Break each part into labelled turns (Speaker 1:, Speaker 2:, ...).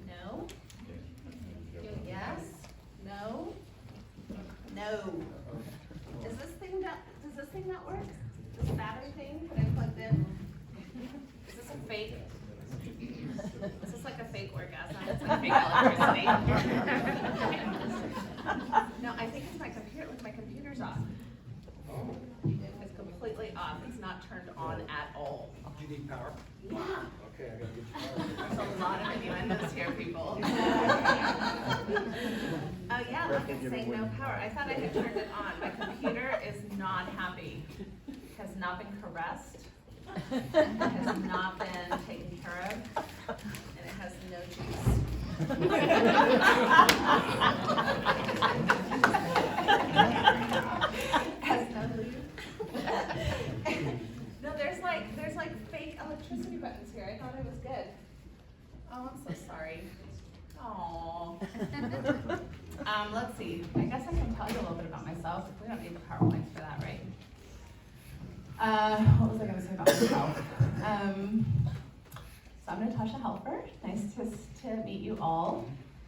Speaker 1: No? Yes? No? No. Does this thing not work? This battery thing that I plugged in? Is this a fake? Is this like a fake orgasm? It's like fake electricity. No, I think it's my computer. Look, my computer's off. It's completely off. It's not turned on at all.
Speaker 2: Do you need power?
Speaker 1: Yeah.
Speaker 2: Okay, I gotta get you power.
Speaker 1: There's a lot of innuendos here, people. Oh yeah, look, it's saying no power. I thought I had turned it on. My computer is not happy. Has not been caressed. Has not been taken care of. And it has no juice. Has no lube. No, there's like fake electricity buttons here. I thought it was good. Oh, I'm so sorry. Oh. Let's see. I guess I can tell you a little bit about myself. We don't need the PowerPoints for that, right? What was I going to say about myself? So I'm Natasha Helfer. Nice to meet you all.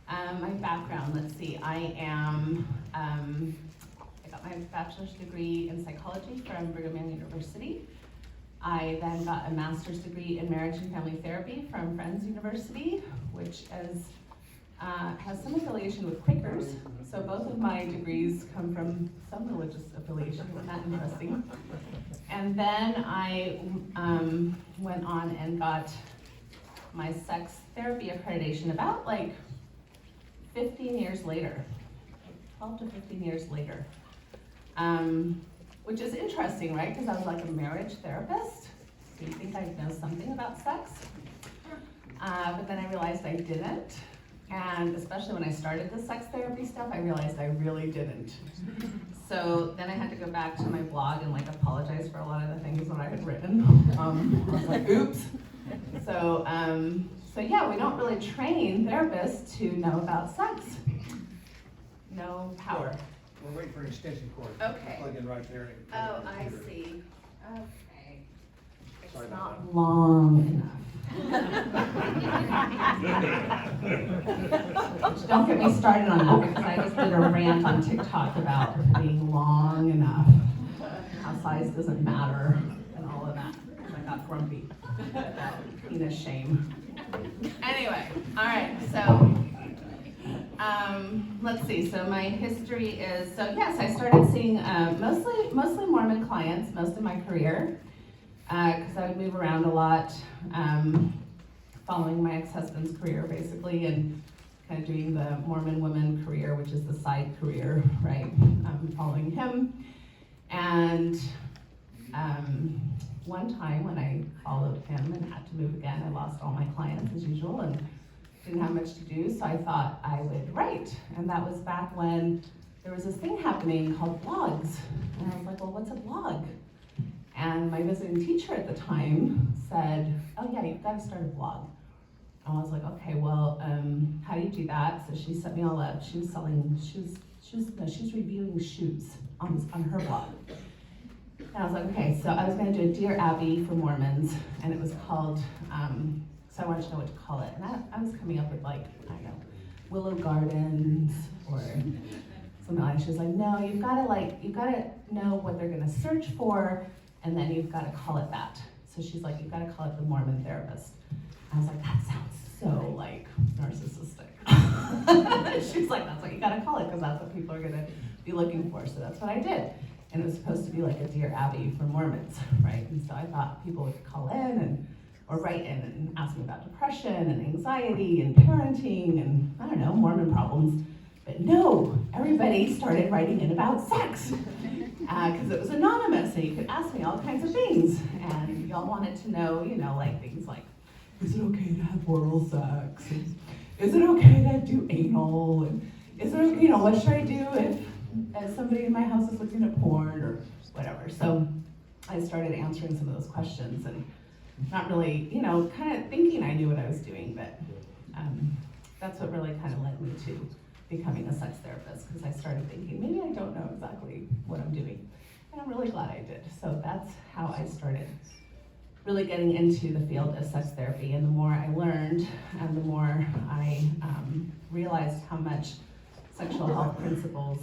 Speaker 1: My background, let's see. I got my bachelor's degree in psychology from Brigham Young University. I then got a master's degree in marriage and family therapy from Friends University, which has some affiliation with Quakers. So both of my degrees come from some religious affiliation. Isn't that interesting? And then I went on and got my sex therapy accreditation about like 15 years later, 12 to 15 years later. Which is interesting, right? Because I was like a marriage therapist. So you think I'd know something about sex. But then I realized I didn't. And especially when I started the sex therapy stuff, I realized I really didn't. So then I had to go back to my blog and like apologize for a lot of the things that I had written. I was like, oops. So yeah, we don't really train therapists to know about sex. No power.
Speaker 2: We're waiting for an extension cord.
Speaker 1: Okay.
Speaker 2: Plug in right there.
Speaker 1: Oh, I see. Okay. It's
Speaker 2: Sorry about
Speaker 1: not long enough. Don't get me started on that because I just did a rant on TikTok about being long enough. How size doesn't matter and all of that. I got grumpy about penis shame. Anyway, all right, so let's see. So my history is, so yes, I started seeing mostly Mormon clients most of my career because I would move around a lot, following my ex-husband's career basically, and kind of doing the Mormon woman career, which is the side career, right? Following him. And one time when I followed him and had to move again, I lost all my clients as usual and didn't have much to do, so I thought I would write. And that was back when there was this thing happening called blogs. And I was like, well, what's a blog? And my visiting teacher at the time said, oh yeah, you've got to start a blog. And I was like, okay, well, how do you do that? So she set me all up. She was selling, she was reviewing shoes on her blog. And I was like, okay, so I was gonna do a Dear Abby for Mormons, and it was called, so I wanted to know what to call it. And I was coming up with like, I don't know, Willow Gardens or something like that. She was like, no, you've gotta know what they're gonna search for, and then you've gotta call it that. So she's like, you've gotta call it the Mormon Therapist. I was like, that sounds so like narcissistic. She's like, that's what you gotta call it, because that's what people are gonna be looking for. So that's what I did. And it was supposed to be like a Dear Abby for Mormons, right? And so I thought people would call in or write in and ask me about depression and anxiety and parenting and, I don't know, Mormon problems. But no, everybody started writing in about sex because it was anonymous and you could ask me all kinds of things. And y'all wanted to know, like things like, is it okay to have oral sex? And is it okay to do anal? And is it okay, what should I do if somebody in my house is looking at porn or whatever? So I started answering some of those questions and not really, kind of thinking I knew what I was doing, but that's what really kind of led me to becoming a sex therapist, because I started thinking, maybe I don't know exactly what I'm doing. And I'm really glad I did. So that's how I started really getting into the field of sex therapy. And the more I learned and the more I realized how much sexual health principles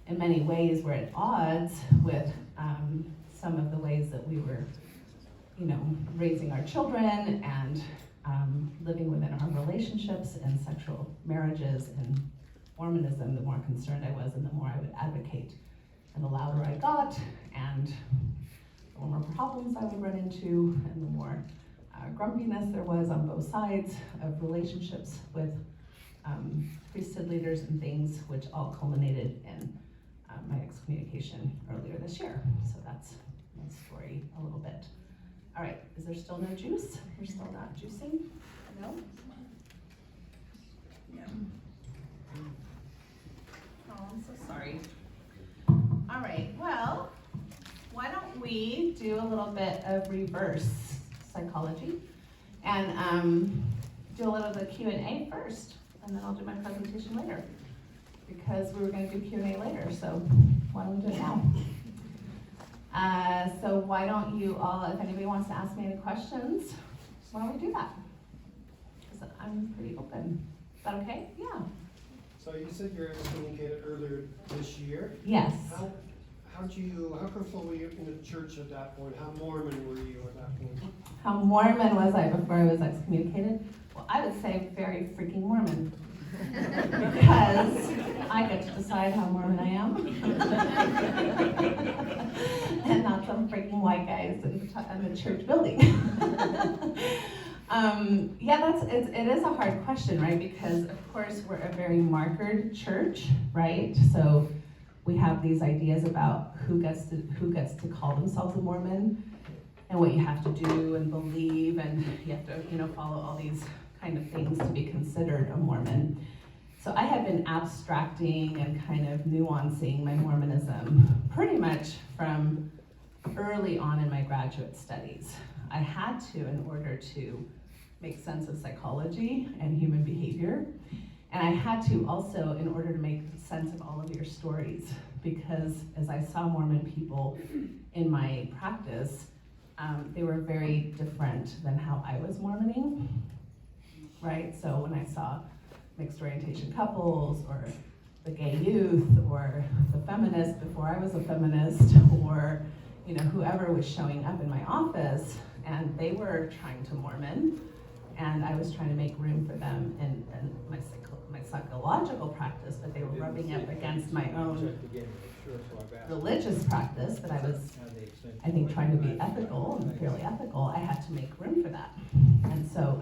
Speaker 1: in many ways were at odds with some of the ways that we were, raising our children and living within our relationships and sexual marriages and Mormonism, the more concerned I was and the more I would advocate. And the louder I got, and the more problems I would run into, and the more grumpiness there was on both sides of relationships with priesthood leaders and things, which all culminated in my excommunication earlier this year. So that's my story a little bit. All right, is there still no juice? We're still not juicing? No? Yeah. Oh, I'm so sorry. All right, well, why don't we do a little bit of reverse psychology and do a little of the Q&A first, and then I'll do my presentation later, because we were going to do Q&A later, so why don't we do it now? So why don't you all, if anybody wants to ask me any questions, why don't we do that? Because I'm pretty open. Is that okay? Yeah.
Speaker 3: So you said you were excommunicated earlier this year.
Speaker 1: Yes.
Speaker 3: How comfortable were you in the church at that point? How Mormon were you at that point?
Speaker 1: How Mormon was I before I was excommunicated? Well, I would say very freaking Mormon. Because I get to decide how Mormon I am. And not some freaking white guys in the church building. It is a hard question, right? Because of course we're a very markered church, right? So we have these ideas about who gets to call themselves a Mormon, and what you have to do and believe, and you have to follow all these kind of things to be considered a Mormon. So I had been abstracting and kind of nuancing my Mormonism pretty much from early on in my graduate studies. I had to in order to make sense of psychology and human behavior. And I had to also in order to make sense of all of your stories, because as I saw Mormon people in my practice, they were very different than how I was Mormoning, right? So when I saw mixed orientation couples, or the gay youth, or the feminist before I was a feminist, or whoever was showing up in my office, and they were trying to Mormon, and I was trying to make room for them in my psychological practice, but they were rubbing up against my own religious practice that I was, I think, trying to be ethical and fairly ethical. I had to make room for that. And so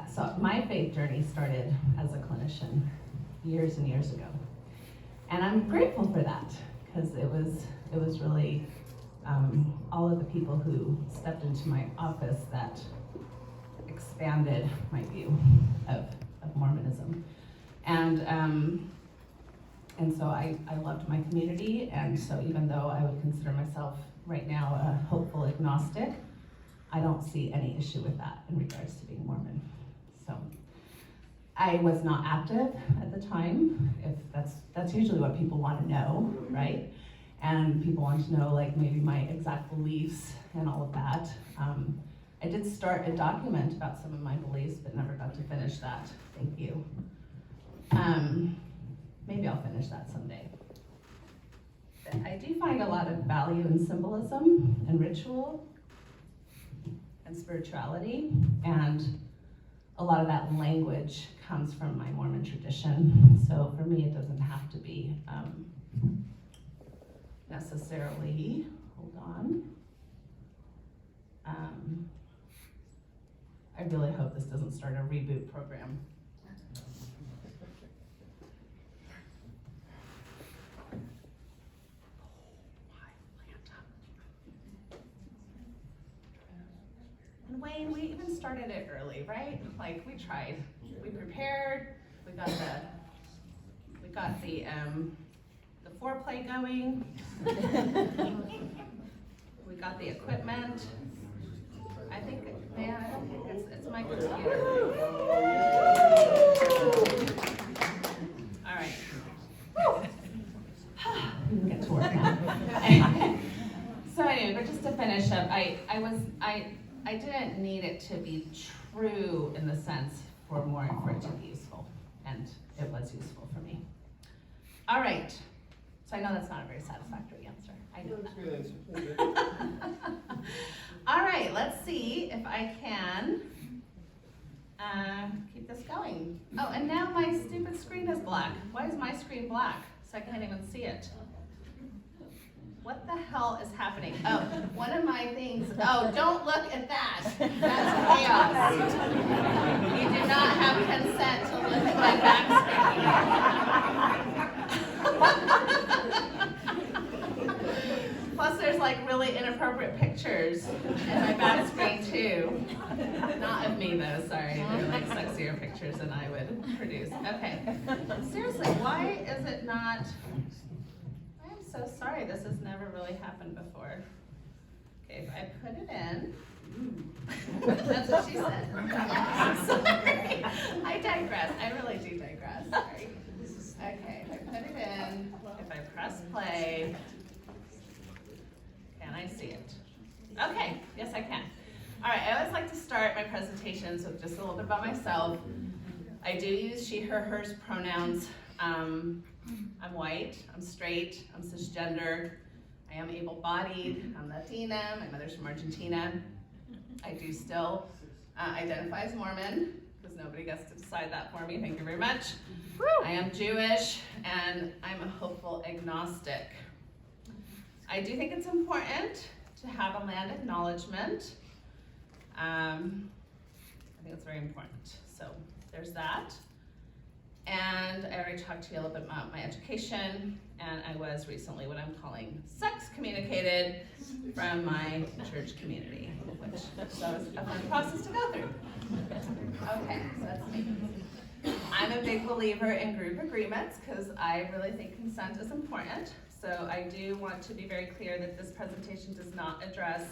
Speaker 1: so my faith journey started as a clinician years and years ago. And I'm grateful for that, because it was really all of the people who stepped into my office that expanded my view of Mormonism. And so I loved my community, and so even though I would consider myself right now a hopeful agnostic, I don't see any issue with that in regards to being Mormon. So I was not active at the time. If that's usually what people want to know, right? And people want to know like maybe my exact beliefs and all of that. I did start a document about some of my beliefs, but never got to finish that. Thank you. Maybe I'll finish that someday. But I do find a lot of value in symbolism and ritual and spirituality, and a lot of that language comes from my Mormon tradition. So for me, it doesn't have to be necessarily, hold on. I really hope this doesn't start a reboot program. And Wayne, we even started it early, right? Like we tried, we prepared, we got the foreplay going. We got the equipment. I think, man, I don't think it's my computer. All right. Get to work now. So anyway, but just to finish up, I didn't need it to be true in the sense for it to be useful, and it was useful for me. All right. So I know that's not a very satisfactory answer. I know
Speaker 3: That's
Speaker 1: that.
Speaker 3: a good answer.
Speaker 1: All right, let's see if I can keep this going. Oh, and now my stupid screen is black. Why is my screen black? So I can't even see it. What the hell is happening? Oh, one of my things, oh, don't look at that. That's chaos. You do not have consent to look at my back screen. Plus there's like really inappropriate pictures in my back screen too. Not of me though, sorry. They're like sexier pictures than I would produce. Okay, seriously, why is it not? I'm so sorry, this has never really happened before. Okay, if I put it in, that's what she said. Sorry, I digress, I really do digress, sorry. Okay, if I put it in, if I press play, can I see it? Okay, yes I can. All right, I always like to start my presentations with just a little bit about myself. I do use she, her, hers pronouns. I'm white, I'm straight, I'm cisgender, I am able-bodied, I'm Latina, my mother's from Argentina. I do still identify as Mormon, because nobody gets to decide that for me, thank you very much. I am Jewish, and I'm a hopeful agnostic. I do think it's important to have a land acknowledgement. I think it's very important, so there's that. And I already talked to you a little bit about my education, and I was recently what I'm calling sex communicated from my church community, which so was a fun process to go through. Okay, so that's me. I'm a big believer in group agreements because I really think consent is important. So I do want to be very clear that this presentation does not address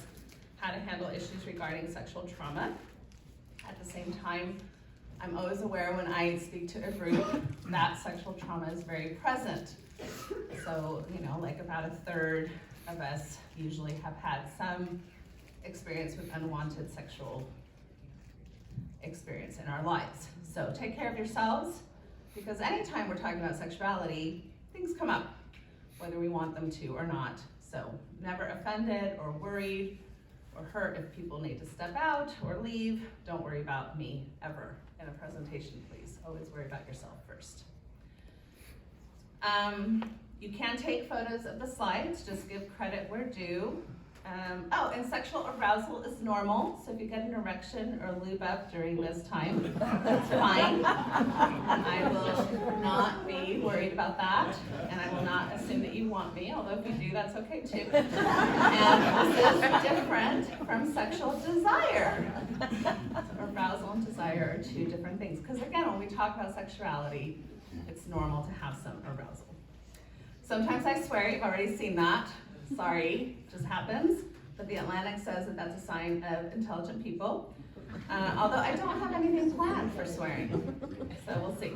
Speaker 1: how to handle issues regarding sexual trauma. At the same time, I'm always aware when I speak to a group that sexual trauma is very present. So, you know, like about a third of us usually have had some experience with unwanted sexual experience in our lives. So take care of yourselves, because anytime we're talking about sexuality, things come up, whether we want them to or not. So never offended or worried or hurt if people need to step out or leave. Don't worry about me ever in a presentation, please. Always worry about yourself first. You can take photos of the slides, just give credit where due. Oh, and sexual arousal is normal, so if you get an erection or lube up during this time, that's fine. I will not be worried about that, and I will not assume that you want me, although if you do, that's okay too. And this is different from sexual desire. So arousal and desire are two different things, because again, when we talk about sexuality, it's normal to have some arousal. Sometimes I swear, you've already seen that. Sorry, just happens. But the Atlantic says that that's a sign of intelligent people. Although I don't have anything planned for swearing, so we'll see.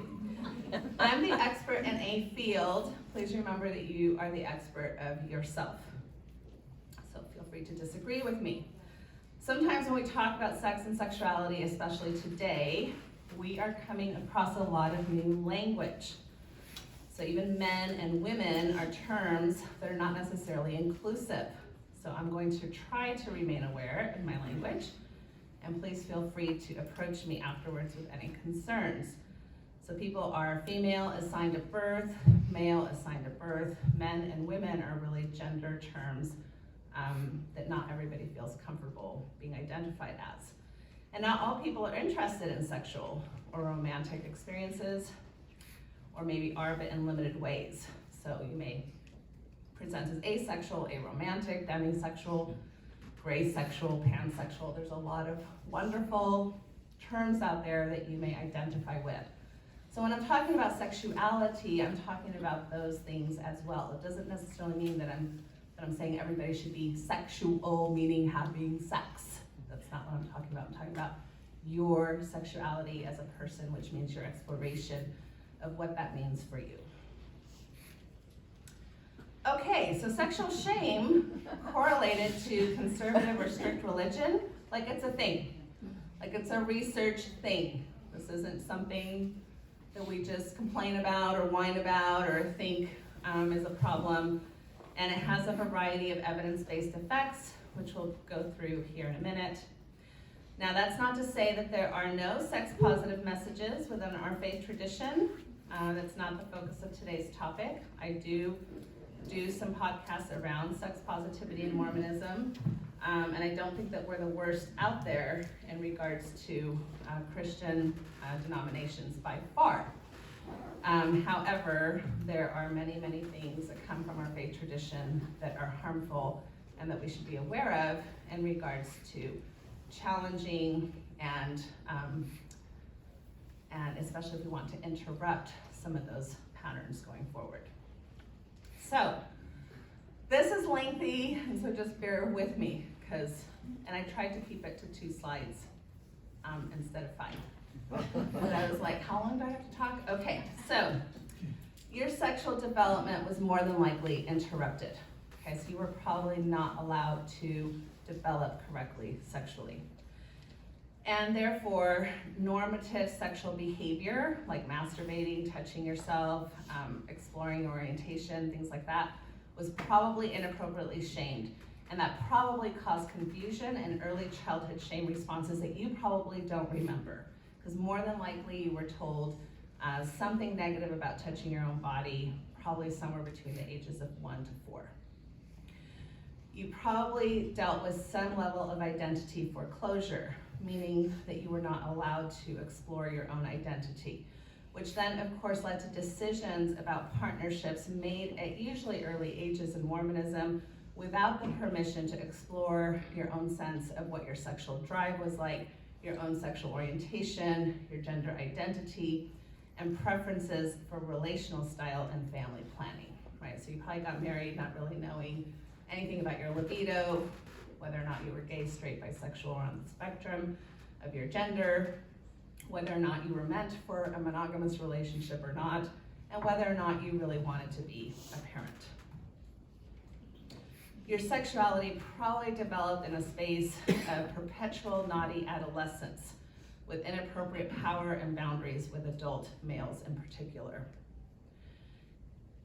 Speaker 1: I'm the expert in a field. Please remember that you are the expert of yourself. So feel free to disagree with me. Sometimes when we talk about sex and sexuality, especially today, we are coming across a lot of new language. So even men and women are terms that are not necessarily inclusive. So I'm going to try to remain aware of my language, and please feel free to approach me afterwards with any concerns. So people are female assigned at birth, male assigned at birth, men and women are really gender terms that not everybody feels comfortable being identified as. And not all people are interested in sexual or romantic experiences, or maybe are, but in limited ways. So you may present as asexual, aromantic, demisexual, gray sexual, pansexual. There's a lot of wonderful terms out there that you may identify with. So when I'm talking about sexuality, I'm talking about those things as well. It doesn't necessarily mean that I'm saying everybody should be sexual, meaning having sex. That's not what I'm talking about. I'm talking about your sexuality as a person, which means your exploration of what that means for you. Okay, so sexual shame correlated to conservative or strict religion, like it's a thing. Like it's a research thing. This isn't something that we just complain about or whine about or think is a problem. And it has a variety of evidence-based effects, which we'll go through here in a minute. Now, that's not to say that there are no sex-positive messages within our faith tradition. That's not the focus of today's topic. I do some podcasts around sex positivity in Mormonism, and I don't think that we're the worst out there in regards to Christian denominations by far. However, there are many, many things that come from our faith tradition that are harmful and that we should be aware of in regards to challenging and especially if we want to interrupt some of those patterns going forward. So, this is lengthy, and so just bear with me, and I tried to keep it to 2 slides instead of 5. But I was like, how long do I have to talk? Okay, so your sexual development was more than likely interrupted. Okay, so you were probably not allowed to develop correctly sexually. And therefore, normative sexual behavior, like masturbating, touching yourself, exploring your orientation, things like that, was probably inappropriately shamed. And that probably caused confusion and early childhood shame responses that you probably don't remember. Because more than likely you were told something negative about touching your own body, probably somewhere between the ages of 1 to 4. You probably dealt with some level of identity foreclosure, meaning that you were not allowed to explore your own identity, which then of course led to decisions about partnerships made at usually early ages in Mormonism without the permission to explore your own sense of what your sexual drive was like, your own sexual orientation, your gender identity, and preferences for relational style and family planning, right? So you probably got married not really knowing anything about your libido, whether or not you were gay, straight, bisexual, or on the spectrum of your gender, whether or not you were meant for a monogamous relationship or not, and whether or not you really wanted to be a parent. Your sexuality probably developed in a space of perpetual naughty adolescence with inappropriate power and boundaries with adult males in particular.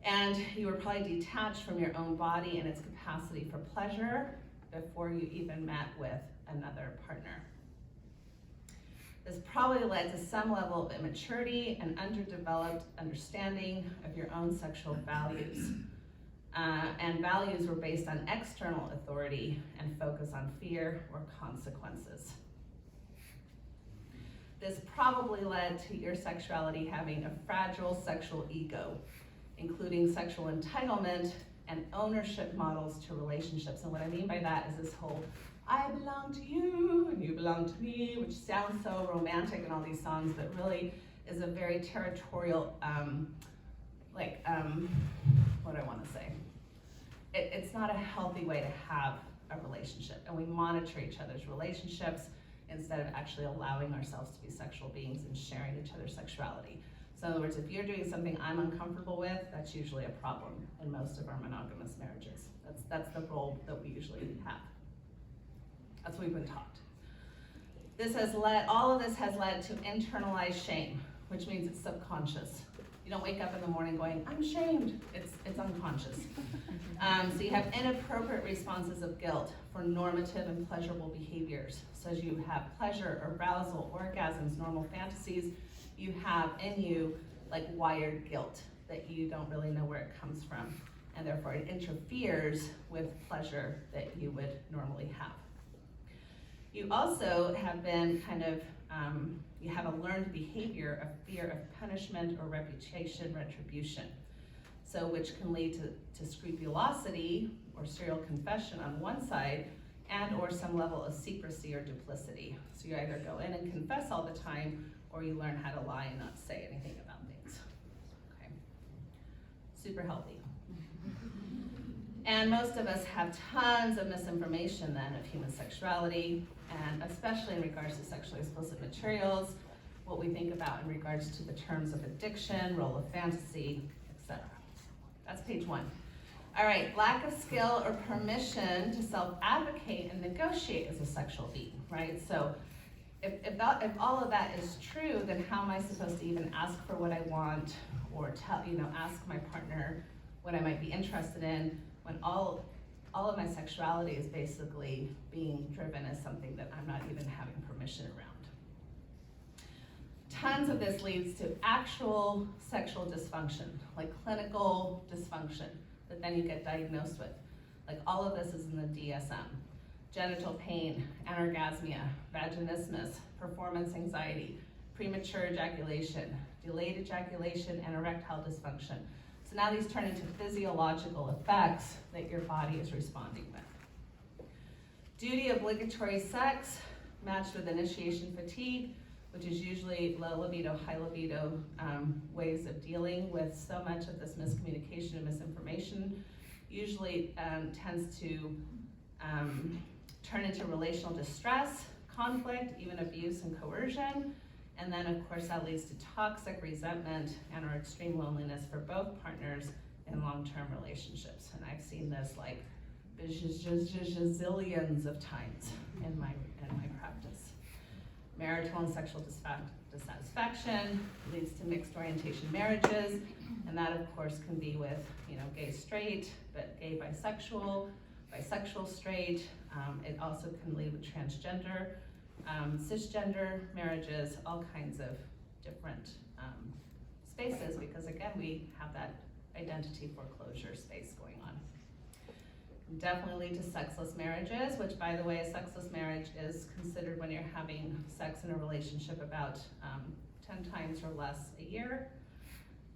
Speaker 1: And you were probably detached from your own body and its capacity for pleasure before you even met with another partner. This probably led to some level of immaturity and underdeveloped understanding of your own sexual values. And values were based on external authority and focus on fear or consequences. This probably led to your sexuality having a fragile sexual ego, including sexual entitlement and ownership models to relationships. And what I mean by that is this whole, I belong to you and you belong to me, which sounds so romantic in all these songs, but really is a very territorial, what do I want to say? It's not a healthy way to have a relationship, and we monitor each other's relationships instead of actually allowing ourselves to be sexual beings and sharing each other's sexuality. So in other words, if you're doing something I'm uncomfortable with, that's usually a problem in most of our monogamous marriages. That's the role that we usually have. That's what we've been taught. All of this has led to internalized shame, which means it's subconscious. You don't wake up in the morning going, I'm shamed. It's unconscious. So you have inappropriate responses of guilt for normative and pleasurable behaviors. So as you have pleasure, arousal, orgasms, normal fantasies, you have in you like wired guilt that you don't really know where it comes from. And therefore it interferes with pleasure that you would normally have. You also have been you have a learned behavior of fear of punishment or retribution. So which can lead to scrupulosity or serial confession on one side and or some level of secrecy or duplicity. So you either go in and confess all the time or you learn how to lie and not say anything about things. Okay. Super healthy. And most of us have tons of misinformation then of human sexuality, and especially in regards to sexually explicit materials, what we think about in regards to the terms of addiction, role of fantasy, etc. That's page 1. All right, lack of skill or permission to self-advocate and negotiate as a sexual being, right? So if all of that is true, then how am I supposed to even ask for what I want or ask my partner what I might be interested in when all of my sexuality is basically being driven as something that I'm not even having permission around. Tons of this leads to actual sexual dysfunction, like clinical dysfunction, that then you get diagnosed with. Like all of this is in the DSM. Genital pain, anorgasmia, vaginismus, performance anxiety, premature ejaculation, delayed ejaculation, and erectile dysfunction. So now these turn into physiological effects that your body is responding with. Duty obligatory sex matched with initiation fatigue, which is usually low libido, high libido ways of dealing with so much of this miscommunication and misinformation, usually tends to turn into relational distress, conflict, even abuse and coercion. And then of course that leads to toxic resentment and or extreme loneliness for both partners in long-term relationships. And I've seen this like zillions of times in my practice. Marital and sexual dissatisfaction leads to mixed orientation marriages, and that of course can be with gay straight, but gay bisexual, bisexual straight. It also can lead with transgender, cisgender marriages, all kinds of different spaces, because again we have that identity foreclosure space going on. Definitely lead to sexless marriages, which by the way, a sexless marriage is considered when you're having sex in a relationship about 10 times or less a year.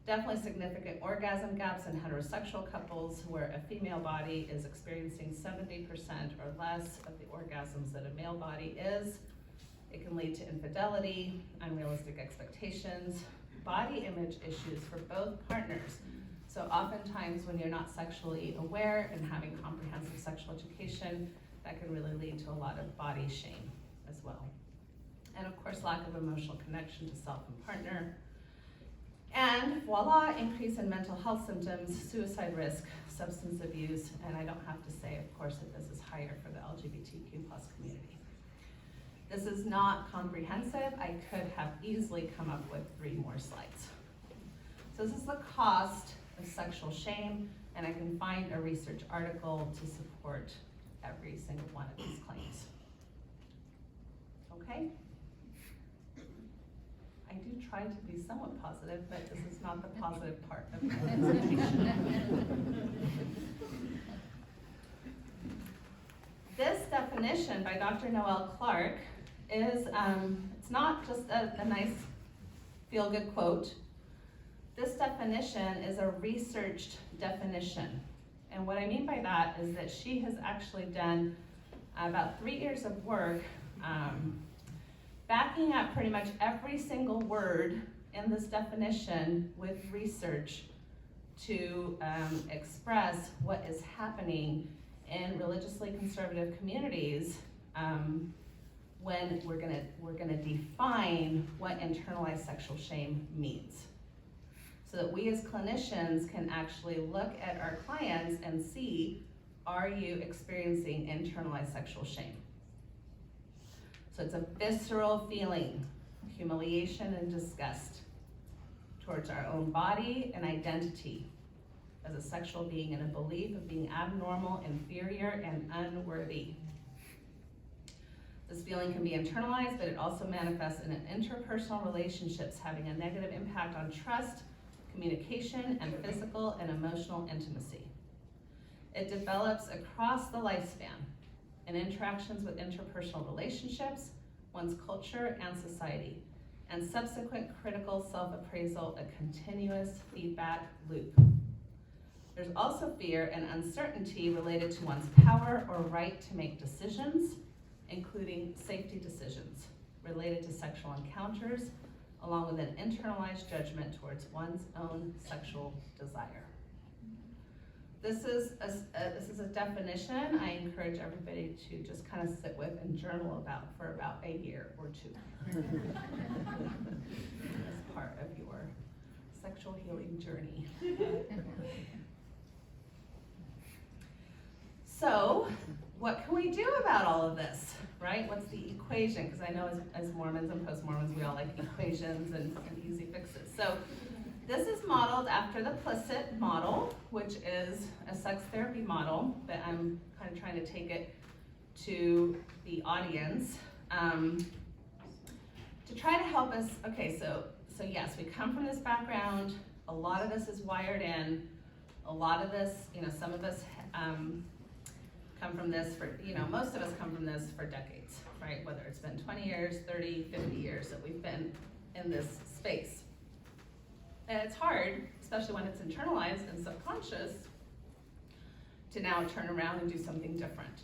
Speaker 1: Definitely significant orgasm gaps in heterosexual couples where a female body is experiencing 70% or less of the orgasms that a male body is. It can lead to infidelity, unrealistic expectations, body image issues for both partners. So oftentimes when you're not sexually aware and having comprehensive sexual education, that can really lead to a lot of body shame as well. And of course, lack of emotional connection to self and partner. And voila, increase in mental health symptoms, suicide risk, substance abuse, and I don't have to say, of course, that this is higher for the LGBTQ+ community. This is not comprehensive. I could have easily come up with 3 more slides. So this is the cost of sexual shame, and I can find a research article to support every single one of these claims. Okay? I do try to be somewhat positive, but this is not the positive part of my presentation. This definition by Dr. Noel Clark is, it's not just a nice feel-good quote. This definition is a researched definition. And what I mean by that is that she has actually done about 3 years of work backing up pretty much every single word in this definition with research to express what is happening in religiously conservative communities when we're gonna define what internalized sexual shame means. So that we as clinicians can actually look at our clients and see, are you experiencing internalized sexual shame? So it's a visceral feeling, humiliation and disgust towards our own body and identity as a sexual being, and a belief of being abnormal, inferior, and unworthy. This feeling can be internalized, but it also manifests in interpersonal relationships, having a negative impact on trust, communication, and physical and emotional intimacy. It develops across the lifespan in interactions with interpersonal relationships, one's culture and society, and subsequent critical self-appraisal, a continuous feedback loop. There's also fear and uncertainty related to one's power or right to make decisions, including safety decisions related to sexual encounters, along with an internalized judgment towards one's own sexual desire. this is a definition I encourage everybody to just kind of sit with and journal about for about a year or two. As part of your sexual healing journey. So, what can we do about all of this, right? What's the equation? Because I know as Mormons and post-Mormons, we all like equations and easy fixes. So, this is modeled after the Plicit model, which is a sex therapy model, but I'm kind of trying to take it to the audience to try to help us. Okay, so yes, we come from this background. A lot of this is wired in. A lot of this, some of us come from this most of us come from this for decades, right? Whether it's been 20 years, 30, 50 years that we've been in this space. And it's hard, especially when it's internalized and subconscious, to now turn around and do something different.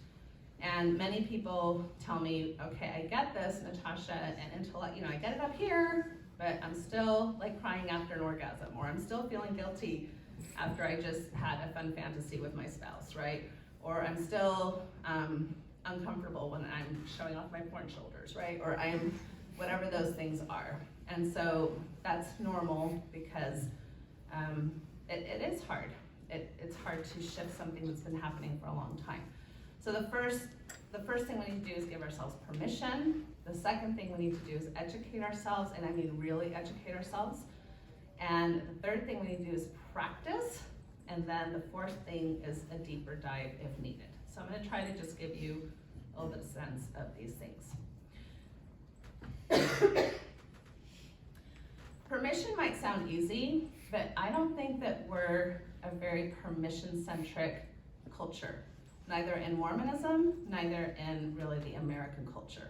Speaker 1: And many people tell me, okay, I get this, Natasha, and I get it up here, but I'm still like crying after an orgasm, or I'm still feeling guilty after I just had a fun fantasy with my spouse, right? Or I'm still uncomfortable when I'm showing off my porn shoulders, right? Or I'm, whatever those things are. And so that's normal because it is hard. It's hard to shift something that's been happening for a long time. So the first thing we need to do is give ourselves permission. The second thing we need to do is educate ourselves, and I mean really educate ourselves. And the third thing we need to do is practice. And then the fourth thing is a deeper dive if needed. So I'm going to try to just give you a little bit of sense of these things. Permission might sound easy, but I don't think that we're a very permission-centric culture, neither in Mormonism, neither in really the American culture.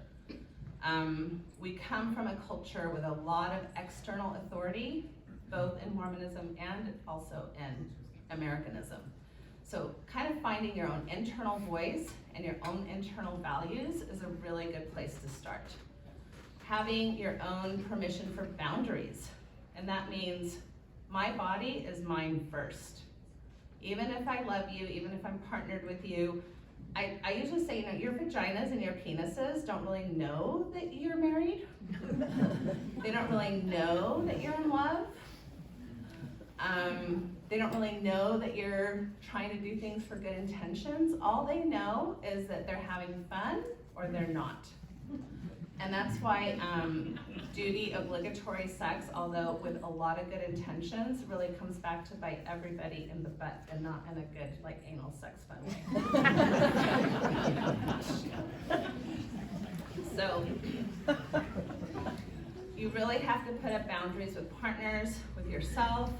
Speaker 1: We come from a culture with a lot of external authority, both in Mormonism and also in Americanism. So kind of finding your own internal voice and your own internal values is a really good place to start. Having your own permission for boundaries. And that means my body is mine first. Even if I love you, even if I'm partnered with you, I usually say, your vaginas and your penises don't really know that you're married. They don't really know that you're in love. They don't really know that you're trying to do things for good intentions. All they know is that they're having fun or they're not. And that's why duty, obligatory sex, although with a lot of good intentions, really comes back to bite everybody in the butt and not in a good, like, anal sex fun way. So, you really have to put up boundaries with partners, with yourself,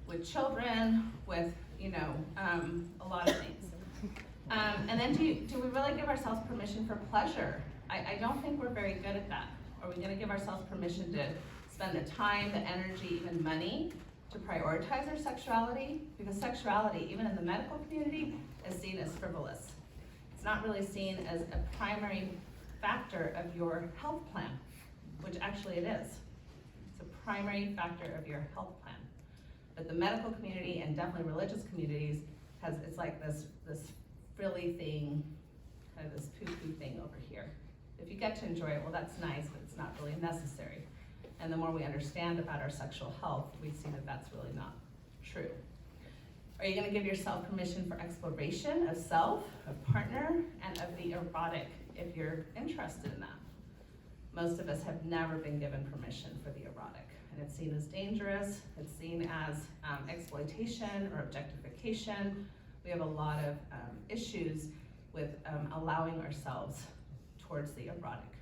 Speaker 1: with children, with, a lot of things. And then do we really give ourselves permission for pleasure? I don't think we're very good at that. Are we gonna give ourselves permission to spend the time, the energy, even money to prioritize our sexuality? Because sexuality, even in the medical community, is seen as frivolous. It's not really seen as a primary factor of your health plan, which actually it is. It's a primary factor of your health plan. But the medical community and definitely religious communities it's like this frilly thing, kind of this poo-poo thing over here. If you get to enjoy it, well, that's nice, but it's not really necessary. And the more we understand about our sexual health, we see that that's really not true. Are you gonna give yourself permission for exploration of self, of partner, and of the erotic if you're interested in that? Most of us have never been given permission for the erotic. And it's seen as dangerous, it's seen as exploitation or objectification. We have a lot of issues with allowing ourselves towards the erotic.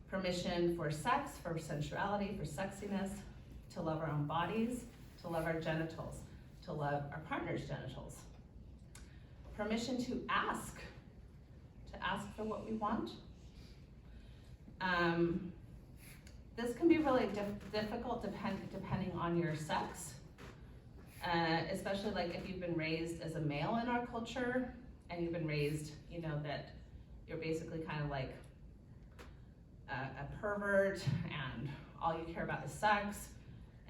Speaker 1: Permission for sex, for sensuality, for sexiness, to love our own bodies, to love our genitals, to love our partner's genitals. Permission to ask for what we want. This can be really difficult depending on your sex, especially like if you've been raised as a male in our culture and you've been raised, that you're basically kind of like a pervert and all you care about is sex,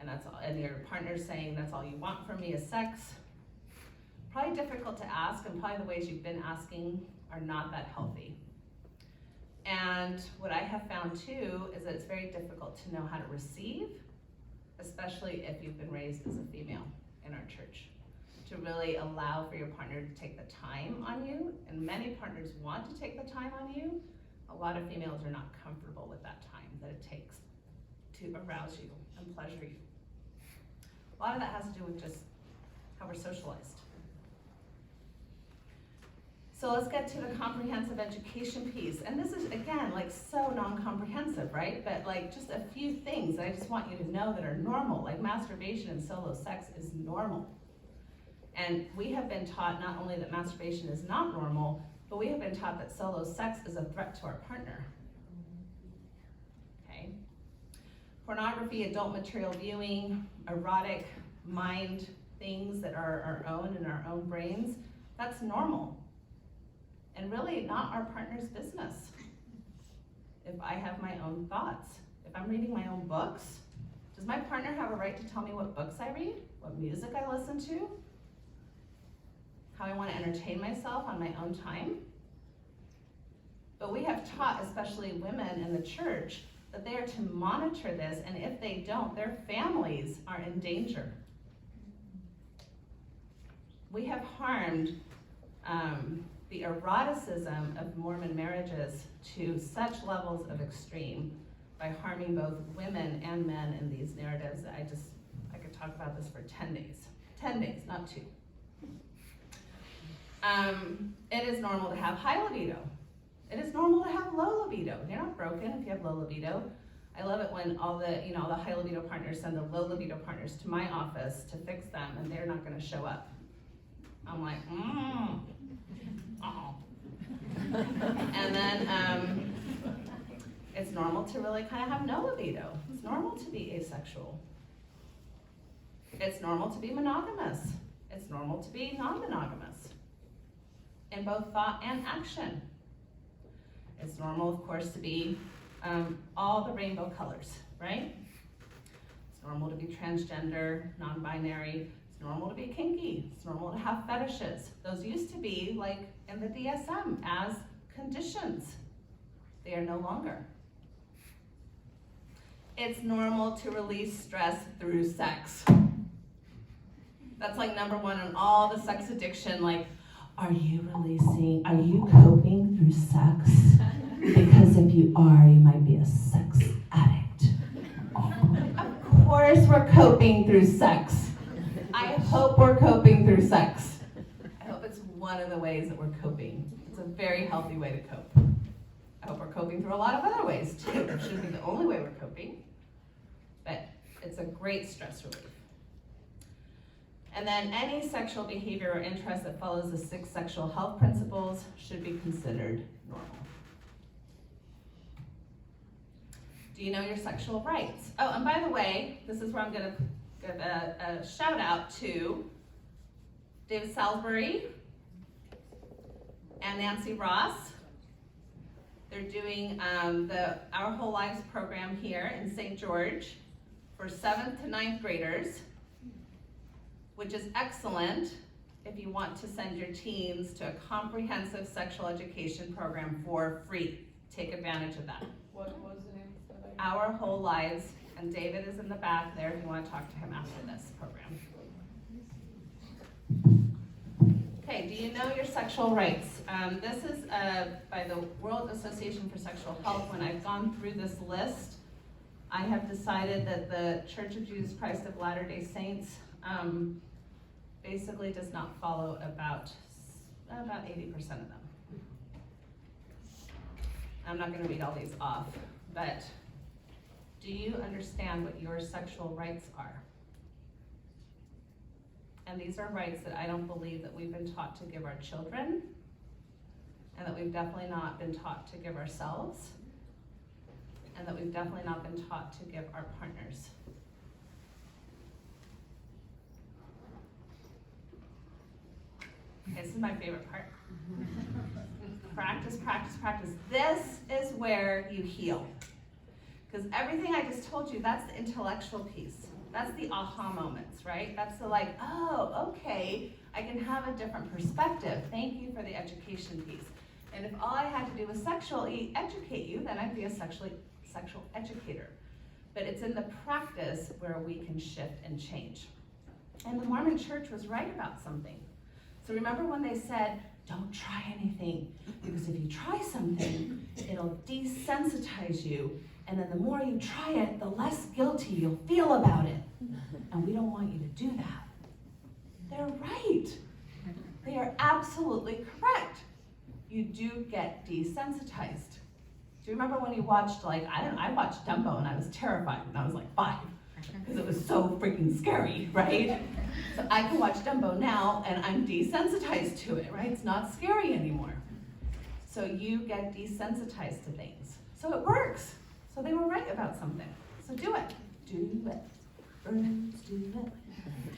Speaker 1: and that's all, and your partner's saying that's all you want from me is sex. probably difficult to ask, and probably the ways you've been asking are not that healthy. And what I have found too is that it's very difficult to know how to receive, especially if you've been raised as a female in our church, to really allow for your partner to take the time on you. And many partners want to take the time on you. A lot of females are not comfortable with that time that it takes to arouse you and pleasure you. A lot of that has to do with just how we're socialized. So let's get to the comprehensive education piece. And this is, again, like so non-comprehensive, right? But like just a few things that I just want you to know that are normal, like masturbation and solo sex is normal. And we have been taught not only that masturbation is not normal, but we have been taught that solo sex is a threat to our partner. Okay? Pornography, adult material viewing, erotic mind things that are our own in our own brains, that's normal. And really not our partner's business. If I have my own thoughts, if I'm reading my own books, does my partner have a right to tell me what books I read, what music I listen to, how I want to entertain myself on my own time? But we have taught, especially women in the church, that they are to monitor this, and if they don't, their families are in danger. We have harmed the eroticism of Mormon marriages to such levels of extreme by harming both women and men in these narratives that I could talk about this for 10 days. 10 days, not 2. It is normal to have high libido. It is normal to have low libido. You're not broken if you have low libido. I love it when all the high libido partners send the low libido partners to my office to fix them, and they're not going to show up. I'm like, oh. And then it's normal to really kind of have no libido. It's normal to be asexual. It's normal to be monogamous. It's normal to be non-monogamous in both thought and action. It's normal, of course, to be all the rainbow colors, right? It's normal to be transgender, non-binary. It's normal to be kinky. It's normal to have fetishes. Those used to be, like in the DSM, as conditions. They are no longer. It's normal to release stress through sex. That's like number 1 on all the sex addiction, like, are you coping through sex? Because if you are, you might be a sex addict. Of course we're coping through sex. I hope we're coping through sex. I hope it's one of the ways that we're coping. It's a very healthy way to cope. I hope we're coping through a lot of other ways too. It shouldn't be the only way we're coping, but it's a great stress relief. And then any sexual behavior or interest that follows the 6 sexual health principles should be considered normal. Do you know your sexual rights? Oh, and by the way, this is where I'm going to give a shout out to David Salisbury and Nancy Ross. They're doing the Our Whole Lives program here in St. George for 7th to 9th graders, which is excellent if you want to send your teens to a comprehensive sexual education program for free. Take advantage of that.
Speaker 4: What was the name of it?
Speaker 1: Our Whole Lives, and David is in the back there if you want to talk to him after this program. Okay, do you know your sexual rights? This is by the World Association for Sexual Health. When I've gone through this list, I have decided that the Church of Jesus Christ of Latter-day Saints basically does not follow about 80% of them. I'm not going to read all these off, but do you understand what your sexual rights are? And these are rights that I don't believe that we've been taught to give our children, and that we've definitely not been taught to give ourselves, and that we've definitely not been taught to give our partners. Okay, this is my favorite part. Practice, practice, practice. This is where you heal. Because everything I just told you, that's the intellectual piece. That's the aha moments, right? That's the like, oh, okay, I can have a different perspective. Thank you for the education piece. And if all I had to do was sexually educate you, then I'd be a sexual educator. But it's in the practice where we can shift and change. And the Mormon church was right about something. So remember when they said, don't try anything, because if you try something, it'll desensitize you, and then the more you try it, the less guilty you'll feel about it. And we don't want you to do that. They're right. They are absolutely correct. You do get desensitized. Do you remember when you watched, I watched Dumbo and I was terrified when I was like 5, because it was so freaking scary, right? So I can watch Dumbo now and I'm desensitized to it, right? It's not scary anymore. So you get desensitized to things. So it works. So they were right about something. So do it. Do it. Birds do it.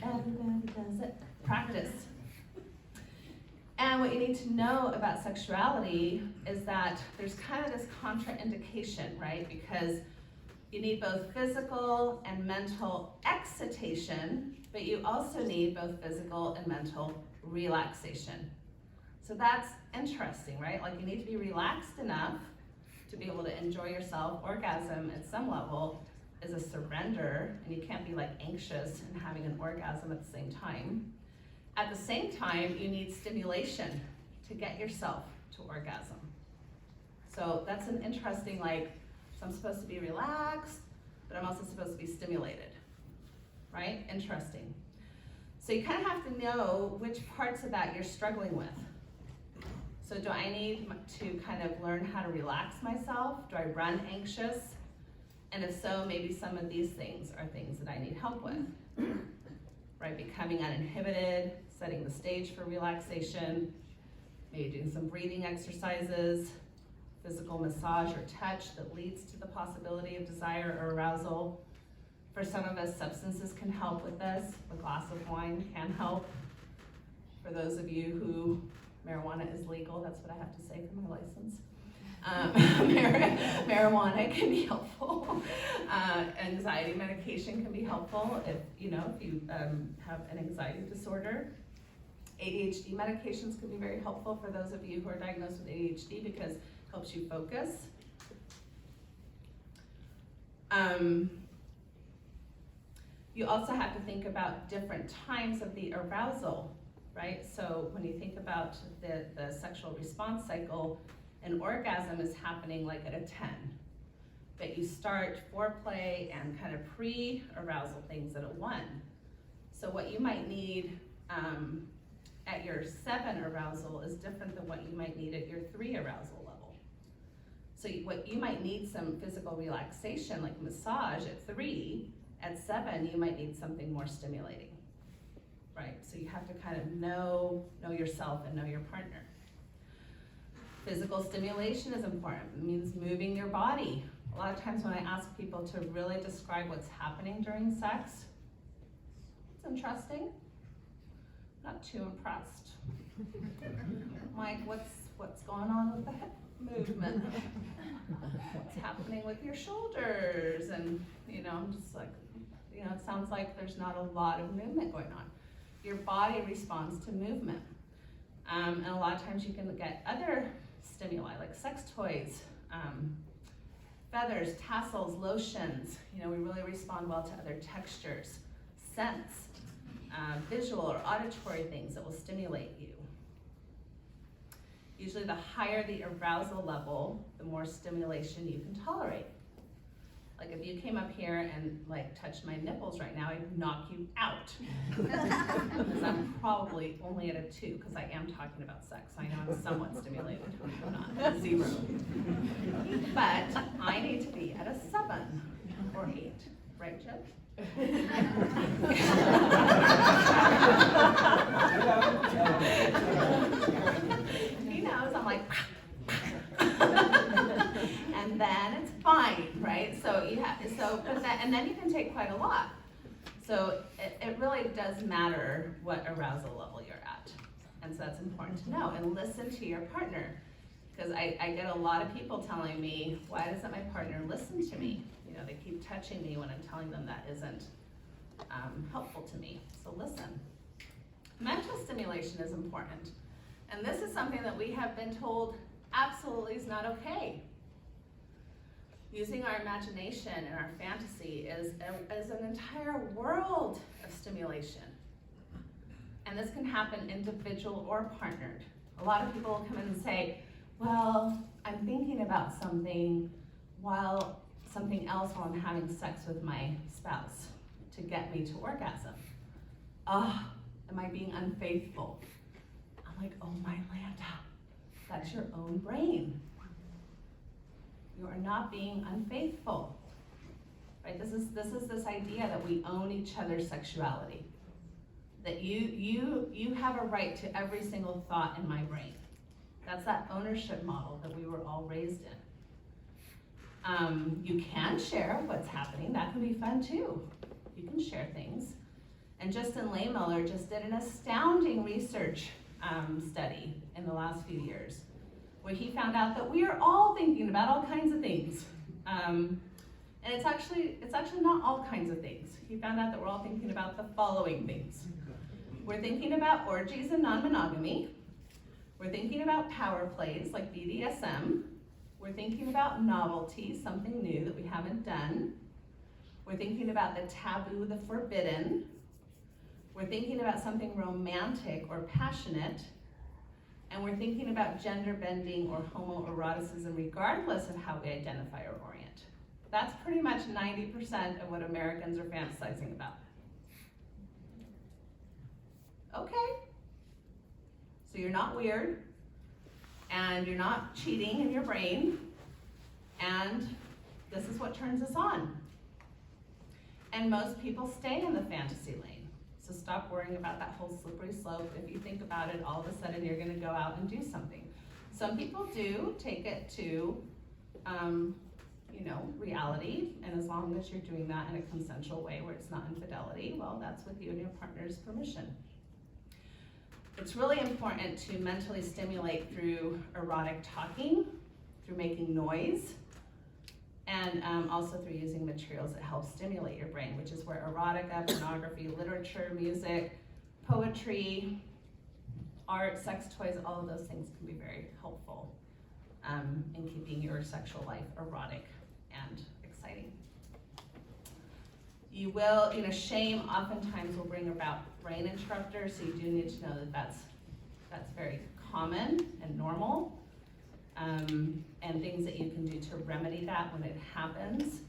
Speaker 1: Everybody does it. Practice. And what you need to know about sexuality is that there's kind of this contraindication, right? Because you need both physical and mental excitation, but you also need both physical and mental relaxation. So that's interesting, right? Like you need to be relaxed enough to be able to enjoy yourself. Orgasm at some level is a surrender, and you can't be like anxious and having an orgasm at the same time. At the same time, you need stimulation to get yourself to orgasm. So that's an interesting, so I'm supposed to be relaxed, but I'm also supposed to be stimulated, right? Interesting. So you kind of have to know which parts of that you're struggling with. So do I need to kind of learn how to relax myself? Do I run anxious? And if so, maybe some of these things are things that I need help with, right? Becoming uninhibited, setting the stage for relaxation, maybe doing some breathing exercises, physical massage or touch that leads to the possibility of desire or arousal. For some of us, substances can help with this. A glass of wine can help. For those of you who marijuana is legal, that's what I have to say for my license. Marijuana can be helpful. Anxiety medication can be helpful if you have an anxiety disorder. ADHD medications can be very helpful for those of you who are diagnosed with ADHD because it helps you focus. You also have to think about different times of the arousal, right? So when you think about the sexual response cycle, an orgasm is happening like at a 10, but you start foreplay and kind of pre-arousal things at a 1. So what you might need at your 7 arousal is different than what you might need at your 3 arousal level. So what you might need some physical relaxation like massage at 3, at 7 you might need something more stimulating, right? So you have to kind of know yourself and know your partner. Physical stimulation is important. It means moving your body. A lot of times when I ask people to really describe what's happening during sex, it's interesting. Not too impressed. Like, what's going on with the hip movement? What's happening with your shoulders? And, I'm just like, it sounds like there's not a lot of movement going on. Your body responds to movement. And a lot of times you can get other stimuli like sex toys, feathers, tassels, lotions. We really respond well to other textures, scents, visual or auditory things that will stimulate you. Usually the higher the arousal level, the more stimulation you can tolerate. Like if you came up here and touched my nipples right now, I'd knock you out. Because I'm probably only at a 2, because I am talking about sex. I know I'm somewhat stimulated, I'm not at a 0. But I need to be at a 7 or 8, right, Chip? He knows, I'm like, and then it's fine, right? And then you can take quite a lot. So it really does matter what arousal level you're at. And so that's important to know, and listen to your partner. Because I get a lot of people telling me, why doesn't my partner listen to me? They keep touching me when I'm telling them that isn't helpful to me. So listen. Mental stimulation is important. And this is something that we have been told absolutely is not okay. Using our imagination and our fantasy is an entire world of stimulation. And this can happen individual or partnered. A lot of people will come in and say, well, I'm thinking about something while I'm having sex with my spouse to get me to orgasm. Am I being unfaithful? I'm like, oh my Lanta, that's your own brain. You are not being unfaithful, right? This is this idea that we own each other's sexuality. That you have a right to every single thought in my brain. That's that ownership model that we were all raised in. You can share what's happening. That can be fun too. You can share things. And Justin Lehmiller just did an astounding research study in the last few years, where he found out that we are all thinking about all kinds of things. And it's actually not all kinds of things. He found out that we're all thinking about the following things. We're thinking about orgies and non-monogamy. We're thinking about power plays like BDSM. We're thinking about novelty, something new that we haven't done. We're thinking about the taboo, the forbidden. We're thinking about something romantic or passionate. And we're thinking about gender bending or homoeroticism regardless of how we identify or orient. That's pretty much 90% of what Americans are fantasizing about. Okay. So you're not weird, and you're not cheating in your brain, and this is what turns us on. And most people stay in the fantasy lane. So stop worrying about that whole slippery slope. If you think about it, all of a sudden you're gonna go out and do something. Some people do take it to, reality, and as long as you're doing that in a consensual way where it's not infidelity, well, that's with you and your partner's permission. It's really important to mentally stimulate through erotic talking, through making noise, and also through using materials that help stimulate your brain, which is where erotica, pornography, literature, music, poetry, art, sex toys, all of those things can be very helpful in keeping your sexual life erotic and exciting. You will, shame oftentimes will bring about brain interrupters, so you do need to know that that's very common and normal. And things that you can do to remedy that when it happens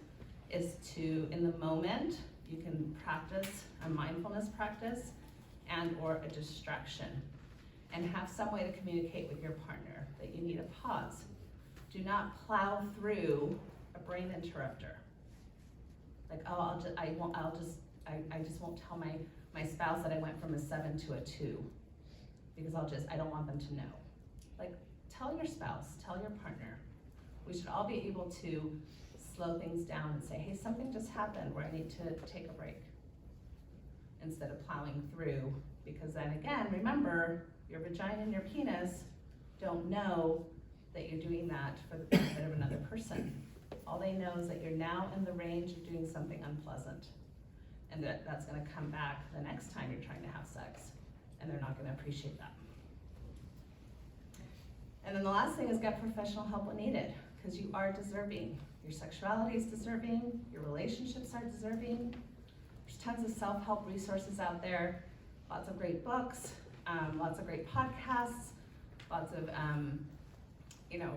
Speaker 1: is to, in the moment, you can practice a mindfulness practice and or a distraction. And have some way to communicate with your partner that you need a pause. Do not plow through a brain interrupter. Like, I just won't tell my spouse that I went from a 7 to a 2 because I don't want them to know. Like, tell your spouse, tell your partner. We should all be able to slow things down and say, hey, something just happened where I need to take a break instead of plowing through, because then again, remember, your vagina and your penis don't know that you're doing that for the benefit of another person. All they know is that you're now in the range of doing something unpleasant, and that's gonna come back the next time you're trying to have sex, and they're not gonna appreciate that. And then the last thing is get professional help when needed, because you are deserving. Your sexuality is deserving, your relationships are deserving. There's tons of self-help resources out there, lots of great books, lots of great podcasts, lots of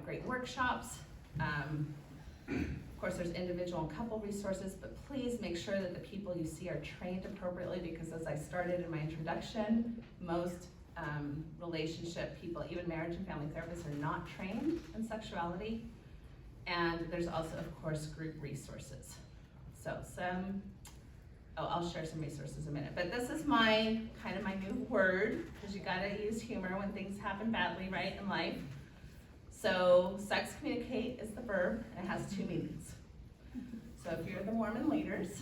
Speaker 1: great workshops. Of course, there's individual and couple resources, but please make sure that the people you see are trained appropriately, because as I started in my introduction, most relationship people, even marriage and family therapists, are not trained in sexuality. And there's also, of course, group resources. So I'll share some resources in a minute, but this is my new word, because you gotta use humor when things happen badly, right, in life. So sex communicate is the verb, and it has 2 meanings. So if you're the Mormon leaders,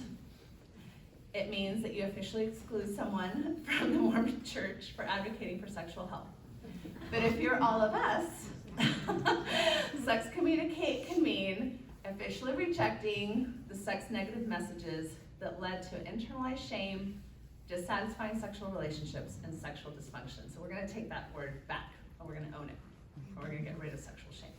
Speaker 1: it means that you officially exclude someone from the Mormon church for advocating for sexual health. But if you're all of us, sex communicate can mean officially rejecting the sex negative messages that led to internalized shame, dissatisfying sexual relationships, and sexual dysfunction. So we're gonna take that word back, or we're gonna own it, or we're gonna get rid of sexual shame.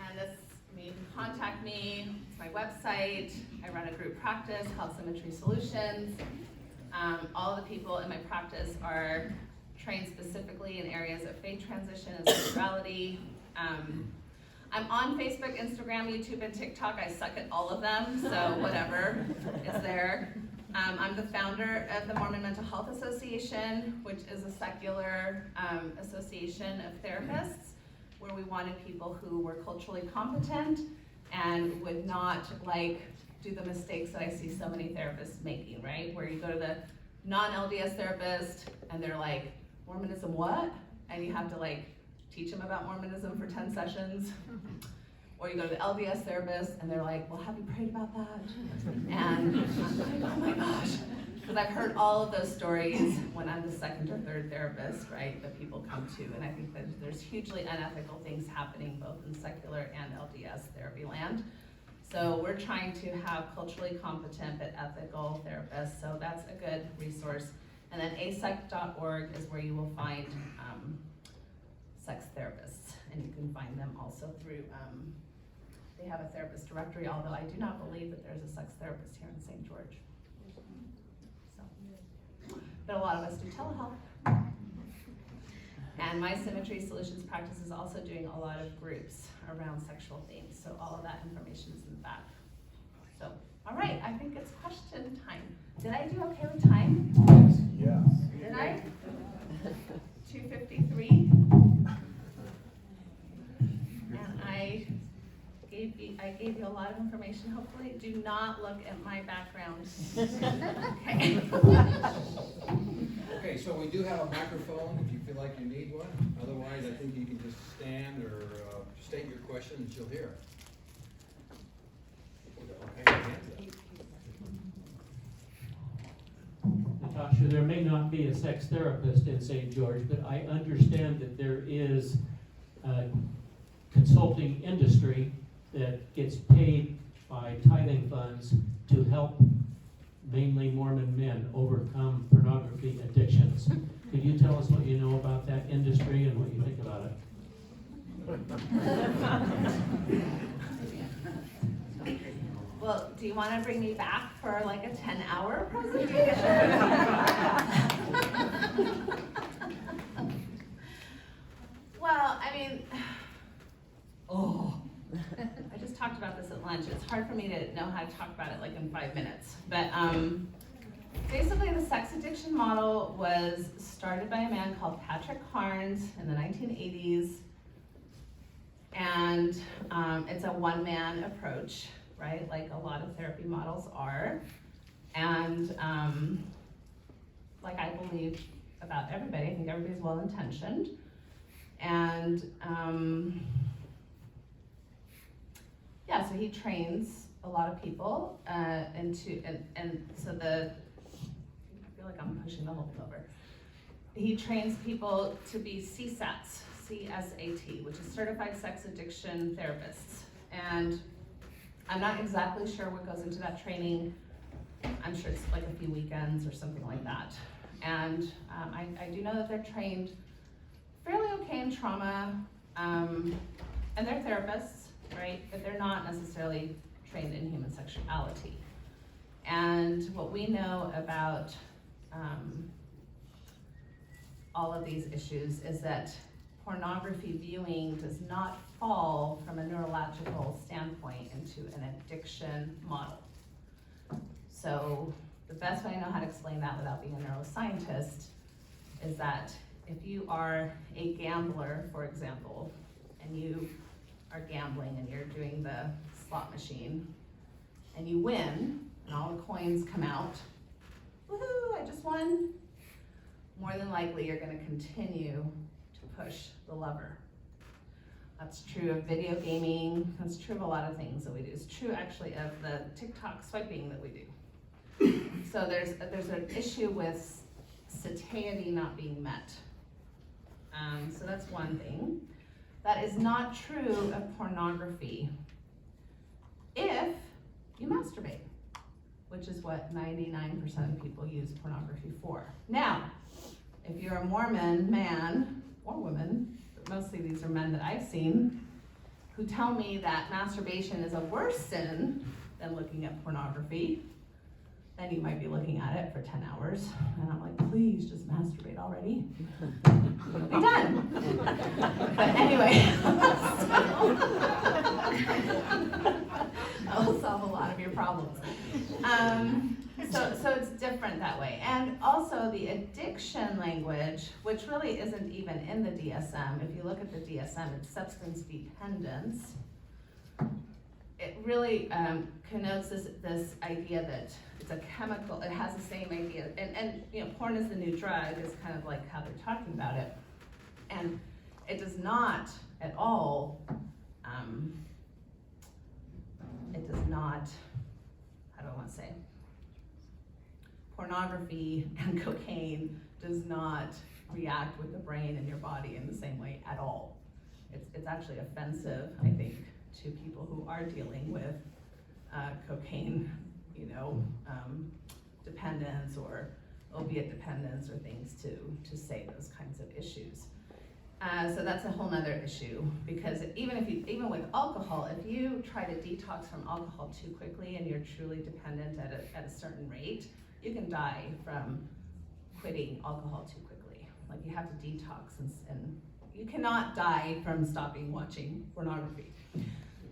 Speaker 1: And this, you can contact me, it's my website. I run a group practice called Symmetry Solutions. All of the people in my practice are trained specifically in areas of faith transition and sexuality. I'm on Facebook, Instagram, YouTube, and TikTok. I suck at all of them, so whatever is there. I'm the founder of the Mormon Mental Health Association, which is a secular association of therapists, where we wanted people who were culturally competent and would not do the mistakes that I see so many therapists making, right? Where you go to the non-LDS therapist and they're like, Mormonism what? And you have to teach them about Mormonism for 10 sessions. Or you go to the LDS therapist and they're like, well, have you prayed about that? And I'm like, oh my gosh. Because I've heard all of those stories when I'm the second or third therapist, right, that people come to. And I think that there's hugely unethical things happening both in secular and LDS therapy land. So we're trying to have culturally competent but ethical therapists. So that's a good resource. And then asec.org is where you will find sex therapists. And you can find them also through, they have a therapist directory, although I do not believe that there's a sex therapist here in St. George. So, but a lot of us do telehealth. And my Symmetry Solutions practice is also doing a lot of groups around sexual themes. So all of that information is in the back. So, all right, I think it's question time. Did I do okay with time?
Speaker 2: Yes.
Speaker 1: Did I? 2:53. And I gave you a lot of information, hopefully. Do not look at my background. Okay.
Speaker 4: Okay, so we do have a microphone if you feel like you need one. Otherwise, I think you can just stand or state your question and she'll hear it. Okay, hands up.
Speaker 5: Natasha, there may not be a sex therapist in St. George, but I understand that there is a consulting industry that gets paid by tithing funds to help mainly Mormon men overcome pornography addictions. Could you tell us what you know about that industry and what you think about it?
Speaker 1: Well, do you want to bring me back for like a 10-hour presentation? Well, I mean, I just talked about this at lunch. It's hard for me to know how to talk about it like in 5 minutes. But basically the sex addiction model was started by a man called Patrick Carnes in the 1980s. And it's a one-man approach, right? Like a lot of therapy models are. And like I believe about everybody, I think everybody's well-intentioned. And yeah, so he trains a lot of people and so I feel like I'm pushing the whole thing over. He trains people to be CSATs, C-S-A-T, which is Certified Sex Addiction Therapists. And I'm not exactly sure what goes into that training. I'm sure it's like a few weekends or something like that. And I do know that they're trained fairly okay in trauma, and they're therapists, right? But they're not necessarily trained in human sexuality. And what we know about all of these issues is that pornography viewing does not fall from a neurological standpoint into an addiction model. So the best way I know how to explain that without being a neuroscientist is that if you are a gambler, for example, and you are gambling and you're doing the slot machine and you win and all the coins come out, woohoo, I just won, more than likely you're gonna continue to push the lever. That's true of video gaming, that's true of a lot of things that we do. It's true actually of the TikTok swiping that we do. So there's an issue with satiety not being met. So that's one thing. That is not true of pornography. If you masturbate, which is what 99% of people use pornography for. Now, if you're a Mormon man or woman, but mostly these are men that I've seen, who tell me that masturbation is a worse sin than looking at pornography, then you might be looking at it for 10 hours. And I'm like, please just masturbate already. It'll be done. But anyway, that will solve a lot of your problems. So it's different that way. And also the addiction language, which really isn't even in the DSM. If you look at the DSM, it's substance dependence. It really connotes this idea that it's a chemical, it has the same idea, and you know, porn is the new drug is kind of like how they're talking about it. And it does not at all, it does not, how do I want to say? Pornography and cocaine does not react with the brain and your body in the same way at all. It's actually offensive, I think, to people who are dealing with cocaine, you know, dependence or opiate dependence or things to say those kinds of issues. So that's a whole nother issue, because even with alcohol, if you try to detox from alcohol too quickly and you're truly dependent at a certain rate, you can die from quitting alcohol too quickly. Like you have to detox and you cannot die from stopping watching pornography.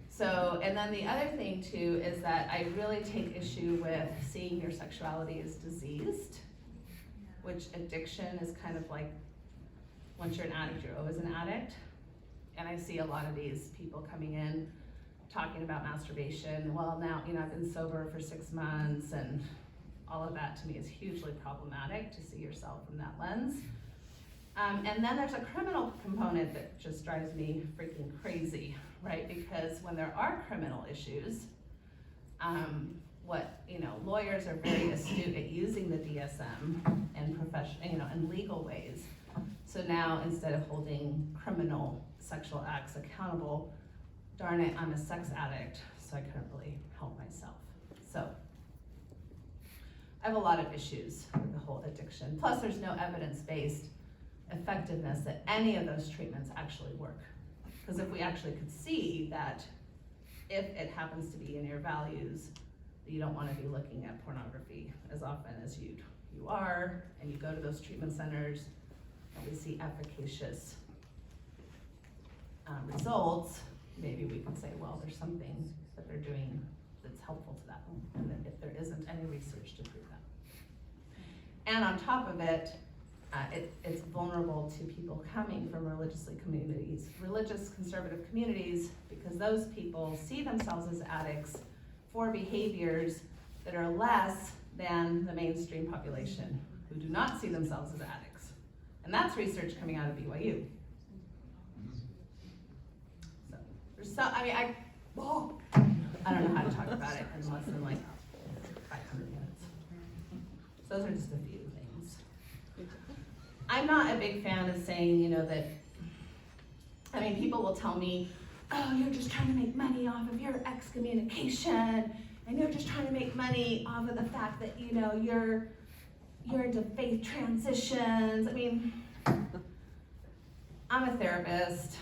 Speaker 1: So, and then the other thing too is that I really take issue with seeing your sexuality as diseased, which addiction is kind of like, once you're an addict, you're always an addict. And I see a lot of these people coming in talking about masturbation. Well, now, you know, I've been sober for 6 months, and all of that to me is hugely problematic to see yourself from that lens. And then there's a criminal component that just drives me freaking crazy, right? Because when there are criminal issues, lawyers are very astute at using the DSM and legal ways. So now instead of holding criminal sexual acts accountable, darn it, I'm a sex addict, so I couldn't really help myself. So I have a lot of issues with the whole addiction. Plus there's no evidence-based effectiveness that any of those treatments actually work. Because if we actually could see that if it happens to be in your values, that you don't want to be looking at pornography as often as you are, and you go to those treatment centers, and we see efficacious results, maybe we can say, well, there's something that they're doing that's helpful to that, and that if there isn't any research to prove that. And on top of it, it's vulnerable to people coming from religious conservative communities, because those people see themselves as addicts for behaviors that are less than the mainstream population, who do not see themselves as addicts. And that's research coming out of BYU. So there's some, I don't know how to talk about it in less than like 500 minutes. So those are just a few things. I'm not a big fan of saying, people will tell me, oh, you're just trying to make money off of your excommunication, and you're just trying to make money off of the fact that, you're into faith transitions. I'm a therapist.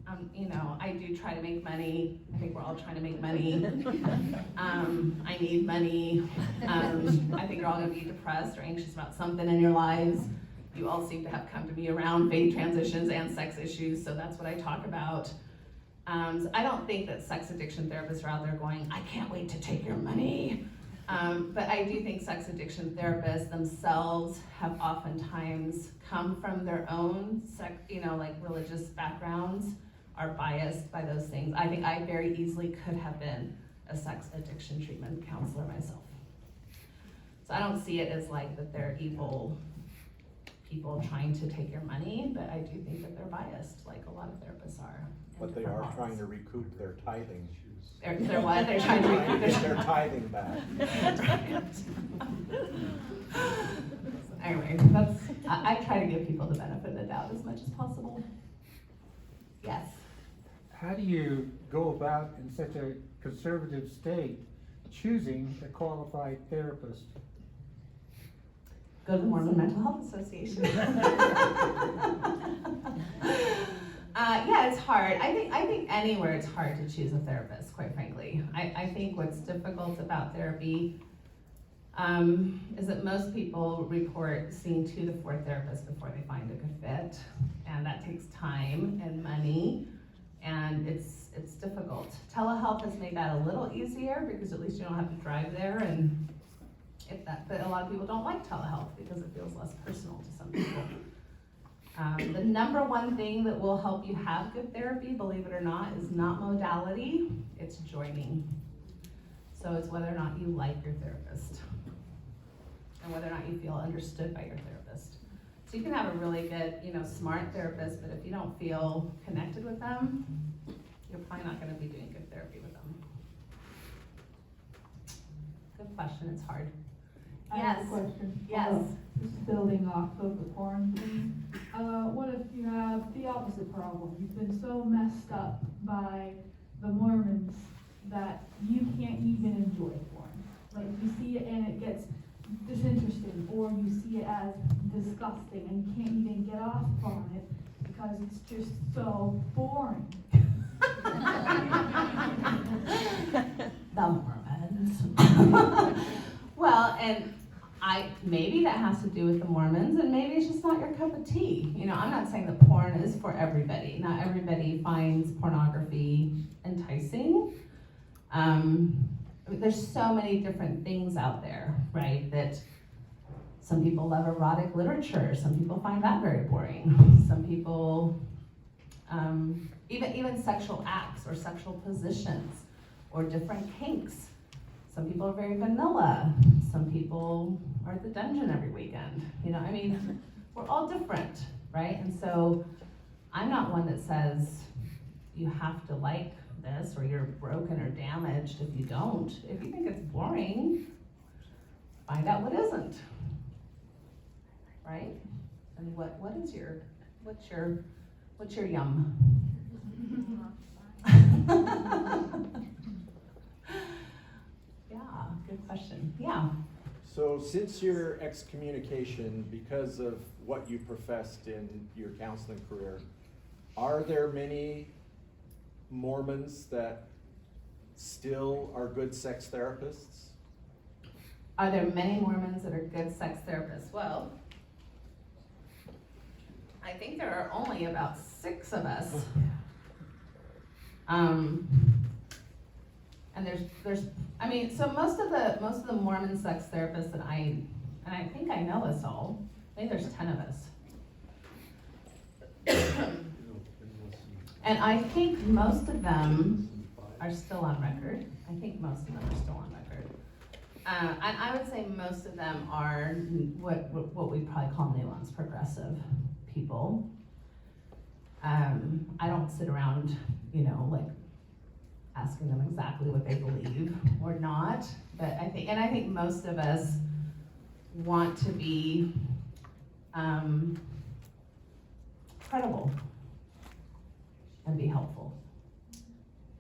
Speaker 1: I do try to make money. I think we're all trying to make money. I need money. I think you're all gonna be depressed or anxious about something in your lives. You all seem to have come to me around faith transitions and sex issues, so that's what I talk about. So I don't think that sex addiction therapists are out there going, I can't wait to take your money. But I do think sex addiction therapists themselves have oftentimes come from their own religious backgrounds, are biased by those things. I think I very easily could have been a sex addiction treatment counselor myself. So I don't see it as like that they're evil people trying to take your money, but I do think that they're biased, like a lot of therapists are.
Speaker 6: But they are trying to recoup their tithing.
Speaker 1: They're what? They're trying to recoup
Speaker 6: their tithing back.
Speaker 1: Anyway, that's I try to give people the benefit of the doubt as much as possible. Yes.
Speaker 7: How do you go about in such a conservative state choosing a qualified therapist?
Speaker 1: Go to the Mormon Mental Health Association. Yeah, it's hard. I think anywhere it's hard to choose a therapist, quite frankly. I think what's difficult about therapy is that most people report seeing 2 to 4 therapists before they find a good fit, and that takes time and money, and it's difficult. Telehealth has made that a little easier because at least you don't have to drive there, and but a lot of people don't like telehealth because it feels less personal to some people. The number one thing that will help you have good therapy, believe it or not, is not modality, it's joining. So it's whether or not you like your therapist and whether or not you feel understood by your therapist. So you can have a really good, smart therapist, but if you don't feel connected with them, you're probably not gonna be doing good therapy with them. Good question, it's hard.
Speaker 8: I have
Speaker 1: Yes.
Speaker 8: a question.
Speaker 1: Yes.
Speaker 8: Just building off of the porn thing. What if you have the opposite problem? You've been so messed up by the Mormons that you can't even enjoy porn. Like you see it and it gets disinteresting, or you see it as disgusting and you can't even get off on it because it's just so boring.
Speaker 1: The Mormons. Well, and maybe that has to do with the Mormons, and maybe it's just not your cup of tea. I'm not saying that porn is for everybody. Not everybody finds pornography enticing. There's so many different things out there, right? That some people love erotic literature. Some people find that very boring. Some people, even sexual acts or sexual positions or different kinks. Some people are very vanilla. Some people are at the dungeon every weekend. We're all different, right? And so I'm not one that says you have to like this or you're broken or damaged if you don't. If you think it's boring, find out what isn't, right? And what's your yum? Yeah, good question. Yeah.
Speaker 6: So since your excommunication, because of what you professed in your counseling career, are there many Mormons that still are good sex therapists?
Speaker 1: Are there many Mormons that are good sex therapists? Well, I think there are only about 6 of us. And so most of the Mormon sex therapists that and I think I know us all, I think there's 10 of us. And I think most of them are still on record. I think most of them are still on record. And I would say most of them are what we probably call nuanced progressive people. I don't sit around, asking them exactly what they believe or not, but I think most of us want to be credible and be helpful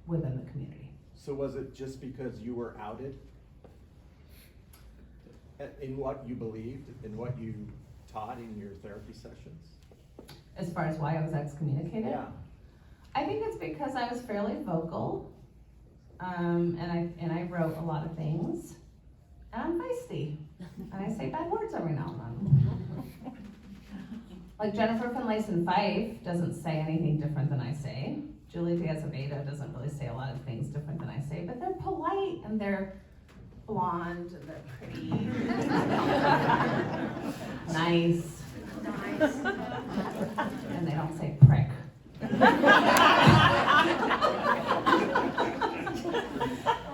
Speaker 1: within the community.
Speaker 6: So was it just because you were outed in what you believed, in what you taught in your therapy sessions?
Speaker 1: As far as why I was excommunicated?
Speaker 6: Yeah.
Speaker 1: I think it's because I was fairly vocal, and I wrote a lot of things, and I'm feisty, and I say bad words every now and then. Like Jennifer Finlayson Fife doesn't say anything different than I say. Julie Diaz-Aveda doesn't really say a lot of things different than I say, but they're polite and they're blonde and they're pretty, nice, and they don't say prick.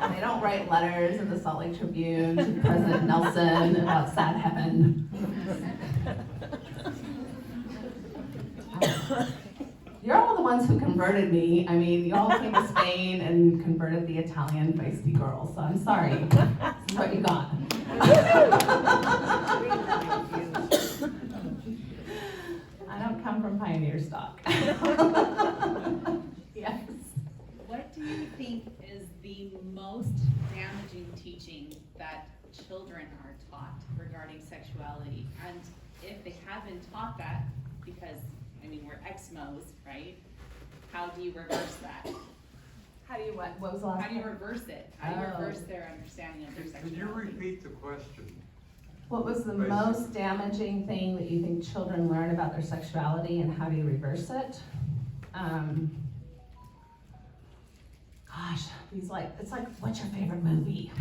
Speaker 1: And they don't write letters in the Salt Lake Tribune to President Nelson about sad heaven. You're all the ones who converted me. I mean, you all came to Spain and converted the Italian feisty girl, so I'm sorry. This is what you got. Pioneer stock. Yes.
Speaker 9: What do you think is the most damaging teaching that children are taught regarding sexuality? And if they have been taught that, because, I mean, we're ex-mos, right? How do you reverse that?
Speaker 1: How do you what was the last
Speaker 9: How do you
Speaker 1: part?
Speaker 9: reverse it? How do you
Speaker 1: Oh.
Speaker 9: reverse their understanding of their
Speaker 10: Could
Speaker 9: sexuality?
Speaker 10: you repeat the question?
Speaker 1: What was the
Speaker 10: Basically.
Speaker 1: most damaging thing that you think children learn about their sexuality, and how do you reverse it? Gosh, it's like, what's your favorite movie?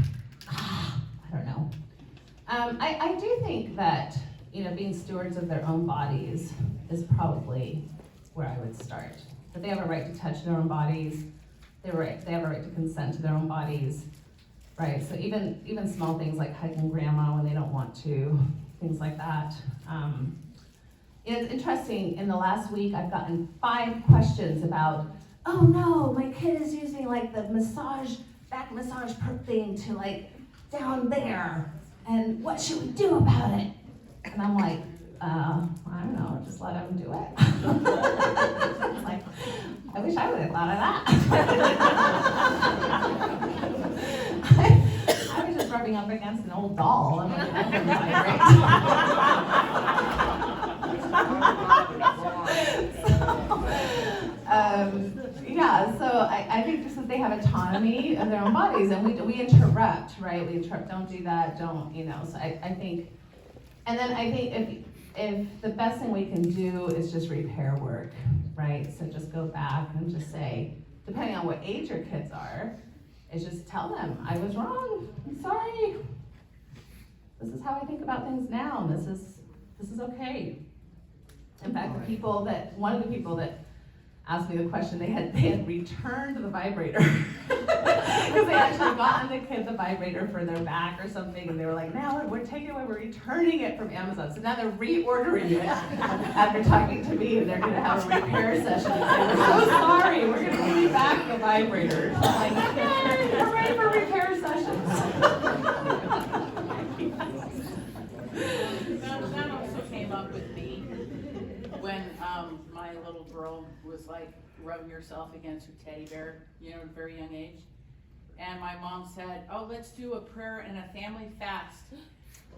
Speaker 1: I don't know. I do think that, being stewards of their own bodies is probably where I would start. That they have a right to touch their own bodies. They have a right to consent to their own bodies. Right, so even small things like hugging grandma when they don't want to, things like that. It's interesting, in the last week, I've gotten 5 questions about, oh no, my kid is using like the back massage thing to like down there, and what should we do about it? And I'm like, I don't know, just let him do it. It's like, I wish I would have thought of that. I was just rubbing up against an old doll. I'm like, that wouldn't vibrate. So I think just that they have autonomy of their own bodies, and we interrupt, right? We interrupt, don't do that, don't, so I think, and then I think if the best thing we can do is just repair work, right? So just go back and just say, depending on what age your kids are, is just tell them, I was wrong, I'm sorry. This is how I think about things now, and this is okay. In fact, one of the people that asked me the question, they had returned the vibrator. Because they actually gotten the kid the vibrator for their back or something, and they were like, now we're taking it away, we're returning it from Amazon. So now they're reordering it after talking to me, and they're gonna have a repair session and say, we're so sorry, we're gonna give you back the vibrator. So I'm like, okay, we're ready for repair sessions.
Speaker 11: That also came up with me when my little girl was like rubbing herself against her teddy bear, at a very young age. And my mom said, oh, let's do a prayer and a family fast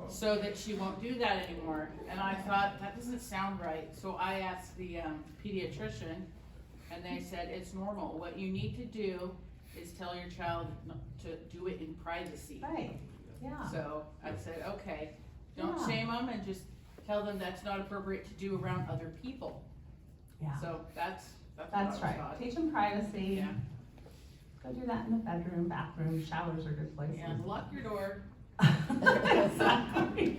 Speaker 11: so that she won't do that anymore. And I thought, that doesn't sound right. So I asked the pediatrician, and they said, it's normal. What you need to do is tell your child to do it in privacy.
Speaker 1: Right, yeah.
Speaker 11: So I said, okay, don't
Speaker 1: Yeah.
Speaker 11: shame them, and just tell them that's not appropriate to do around other people.
Speaker 1: Yeah.
Speaker 11: So that's what I
Speaker 1: That's
Speaker 11: was
Speaker 1: right.
Speaker 11: taught.
Speaker 1: Teach them privacy.
Speaker 11: Yeah.
Speaker 1: Go do that in the bedroom, bathroom, showers are good places.
Speaker 11: Yeah, lock your door.
Speaker 1: Exactly.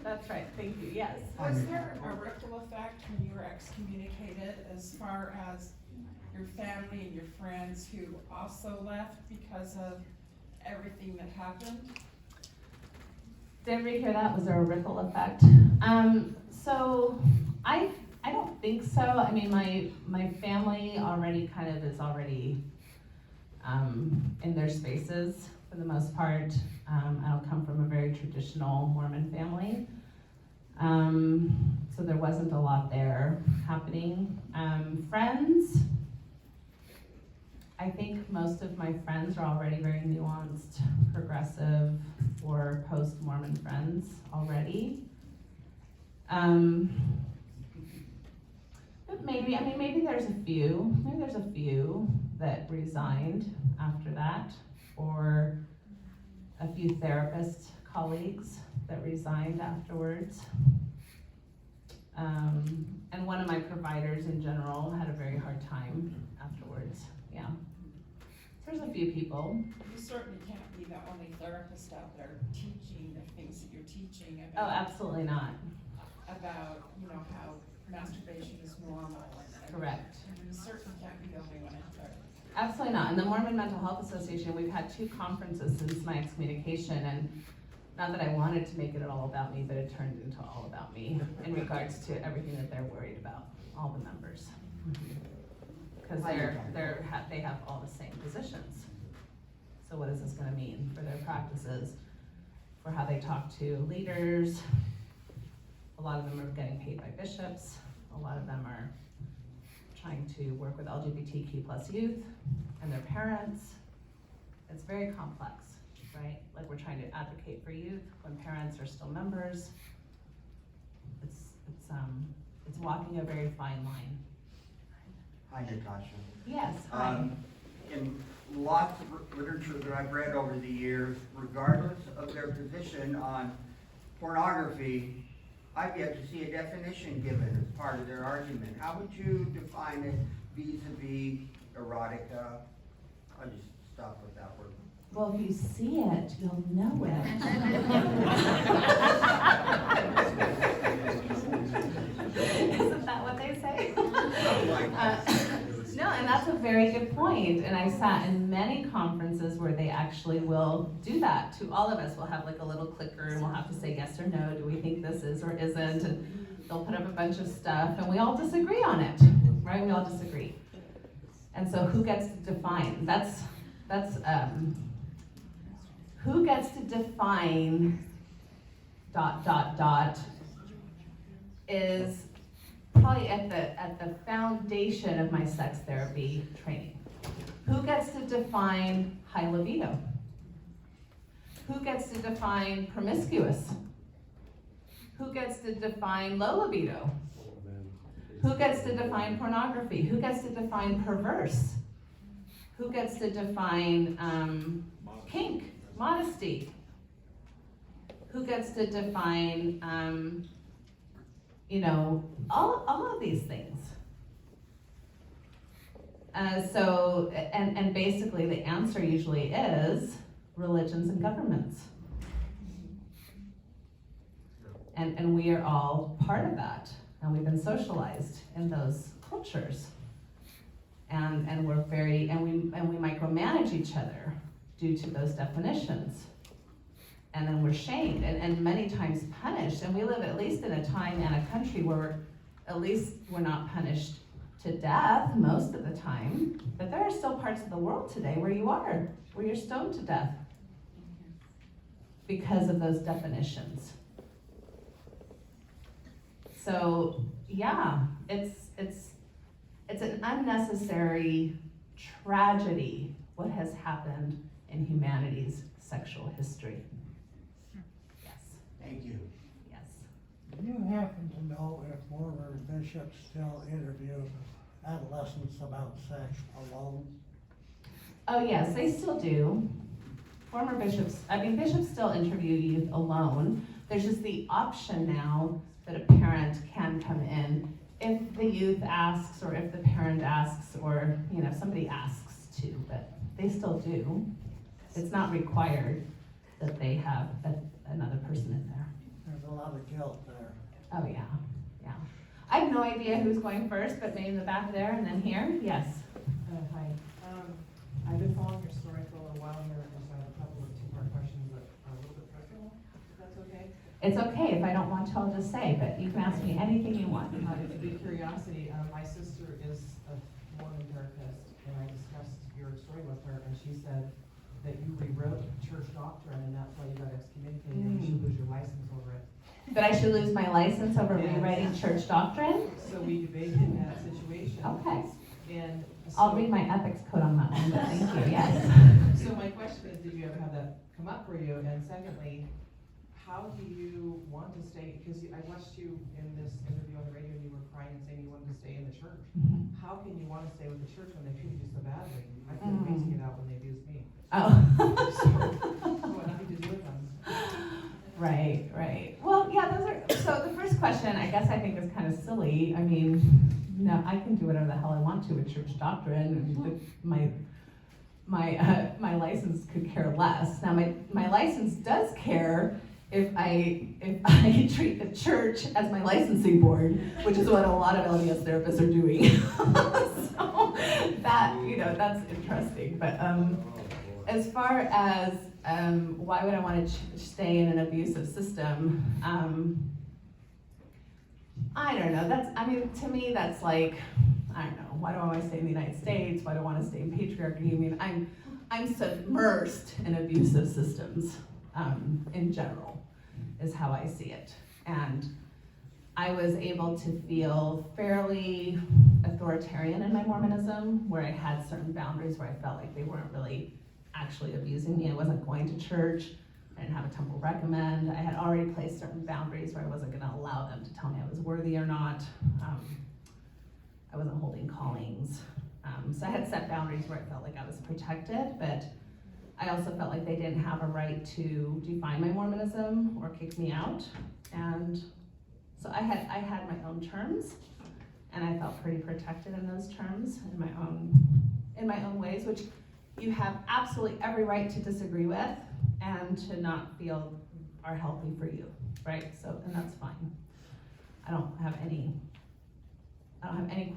Speaker 1: That's right, thank you, yes.
Speaker 12: Was there a ripple effect when you were excommunicated as far as your family and your friends who also left because of everything that happened?
Speaker 1: Did everybody hear that? Was there a ripple effect? So I don't think so. I mean, my family already is in their spaces for the most part. I don't come from a very traditional Mormon family. So there wasn't a lot there happening. Friends, I think most of my friends are already very nuanced, progressive, or post-Mormon friends already. But maybe there's a few that resigned after that, or a few therapist colleagues that resigned afterwards. And one of my providers in general had a very hard time afterwards, yeah. There's a few people.
Speaker 12: You certainly can't be the only therapist out there teaching the things that you're teaching
Speaker 1: Oh,
Speaker 12: about,
Speaker 1: absolutely not,
Speaker 12: how masturbation is normal. And
Speaker 1: correct.
Speaker 12: you certainly can't be the only one out there.
Speaker 1: Absolutely not. In the Mormon Mental Health Association, we've had 2 conferences since my excommunication, and not that I wanted to make it all about me, but it turned into all about me in regards to everything that they're worried about, all the members. Because they have all the same positions. So what is this gonna mean for their practices, for how they talk to leaders? A lot of them are getting paid by bishops. A lot of them are trying to work with LGBTQ plus youth and their parents. It's very complex, right? Like we're trying to advocate for youth when parents are still members. It's walking a very fine line.
Speaker 10: Hi, Natasha.
Speaker 1: Yes, hi.
Speaker 10: In lots of literature that I've read over the years, regardless of their position on pornography, I've yet to see a definition given as part of their argument. How would you define it vis-a-vis erotica? I'll just stop with that word.
Speaker 1: Well, if you see it, you'll know it. Isn't that what they say? No, and that's a very good point. And I've sat in many conferences where they actually will do that to all of us. We'll have like a little clicker and we'll have to say yes or no. Do we think this is or isn't? And they'll put up a bunch of stuff and we all disagree on it, right? We all disagree. And so who gets to define? Who gets to define ... is probably at the foundation of my sex therapy training. Who gets to define high libido? Who gets to define promiscuous? Who gets to define low libido? Who gets to define pornography? Who gets to define perverse? Who gets to define kink, modesty? Who gets to define, all of these things? And basically the answer usually is religions and governments. And we are all part of that. And we've been socialized in those cultures. And we're we micromanage each other due to those definitions. And then we're shamed and many times punished. And we live at least in a time and a country where at least we're not punished to death most of the time. But there are still parts of the world today where you're stoned to death because of those definitions. So yeah, it's an unnecessary tragedy what has happened in humanity's sexual history. Yes.
Speaker 10: Thank you.
Speaker 1: Yes.
Speaker 13: Do you happen to know if former bishops still interview adolescents about sex alone?
Speaker 1: Oh yes, they still do. Former bishops, bishops still interview youth alone. There's just the option now that a parent can come in if the youth asks or if the parent asks or somebody asks to, but they still do. It's not required that they have another person in there.
Speaker 13: There's a lot of guilt there.
Speaker 1: Oh yeah. I have no idea who's going first, but maybe in the back there and then here. Yes.
Speaker 14: Hi. I've been following your story for a little while here. I just have a couple of two-part questions that are a little bit personal, if that's okay.
Speaker 1: It's okay. If I don't want to, I'll just say, but you can ask me anything you want.
Speaker 14: It's a big curiosity. My sister is a Mormon therapist, and I discussed your story with her, and she said that you rewrote church doctrine, and that's why you got excommunicated, and you should lose your license over it.
Speaker 1: That I should lose my license over
Speaker 14: Yes.
Speaker 1: rewriting church doctrine?
Speaker 14: So we debated that situation.
Speaker 1: Okay.
Speaker 14: And so,
Speaker 1: I'll read my ethics code on that one, but thank you, yes.
Speaker 14: So my question is, did you ever have that come up for you? And secondly, how do you want to stay, because I watched you in this interview on the radio and you were crying and saying you wanted to stay in the church. How can you want to stay with the church when they treated you so badly? I couldn't wait to get out when they abused me.
Speaker 1: Oh.
Speaker 14: So what nothing to do with them.
Speaker 1: Right. Well, yeah, so the first question, I guess I think is kind of silly. No, I can do whatever the hell I want to with church doctrine. My license could care less. Now, my license does care if I treat the church as my licensing board, which is what a lot of LDS therapists are doing. So that's interesting. But as far as why would I want to stay in an abusive system? I don't know. To me, that's like, I don't know. Why do I want to stay in the United States? Why do I want to stay in patriarchy? I'm submersed in abusive systems in general, is how I see it. And I was able to feel fairly authoritarian in my Mormonism, where I had certain boundaries where I felt like they weren't really actually abusing me. I wasn't going to church. I didn't have a temple recommend. I had already placed certain boundaries where I wasn't gonna allow them to tell me I was worthy or not. I wasn't holding callings. So I had set boundaries where I felt like I was protected, but I also felt like they didn't have a right to define my Mormonism or kick me out. And so I had my own terms, and I felt pretty protected in those terms in my own ways, which you have absolutely every right to disagree with and to not feel are healthy for you, right? So, and that's fine. I don't have any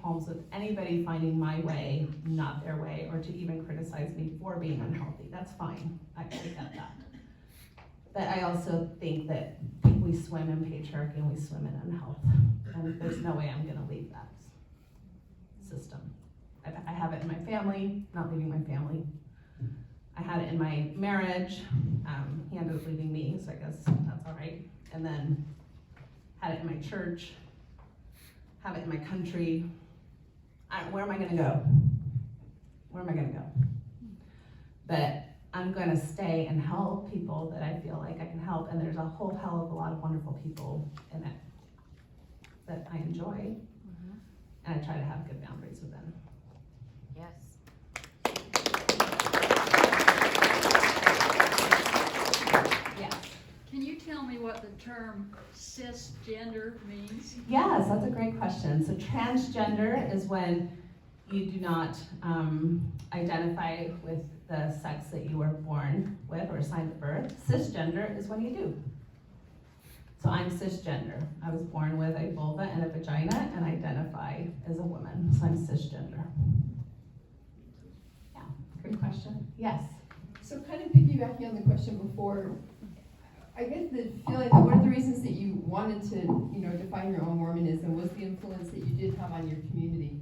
Speaker 1: qualms with anybody finding my way not their way, or to even criticize me for being unhealthy. That's fine. I get that. But I also think that we swim in patriarchy and we swim in unhealth, and there's no way I'm gonna leave that system. I have it in my family, not leaving my family. I had it in my marriage. He ended up leaving me, so I guess that's all right. And then had it in my church, have it in my country. Where am I gonna go? Where am I gonna go? But I'm gonna stay and help people that I feel like I can help, and there's a whole hell of a lot of wonderful people in it that I enjoy, and I try to have good boundaries with them.
Speaker 15: Yes.
Speaker 1: Yes.
Speaker 15: Can you tell me what the term cisgender means?
Speaker 1: Yes, that's a great question. So transgender is when you do not identify with the sex that you were born with or assigned at birth. Cisgender is when you do. So I'm cisgender. I was born with a vulva and a vagina and identify as a woman, so I'm cisgender. Yeah, good question. Yes.
Speaker 16: So kind of piggybacking on the question before, I get the feeling that one of the reasons that you wanted to, define your own Mormonism was the influence that you did have on your community.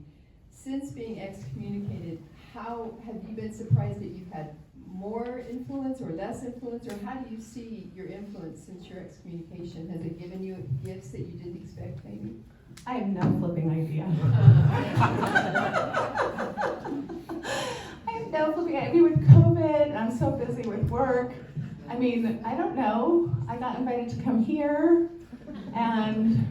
Speaker 16: Since being excommunicated, how have you been surprised that you've had more influence or less influence, or how do you see your influence since your excommunication? Has it given you gifts that you didn't expect, maybe?
Speaker 1: I have no flipping idea. I have no flipping idea. I mean, with COVID, I'm so busy with work. I mean, I don't know. I got invited to come here, and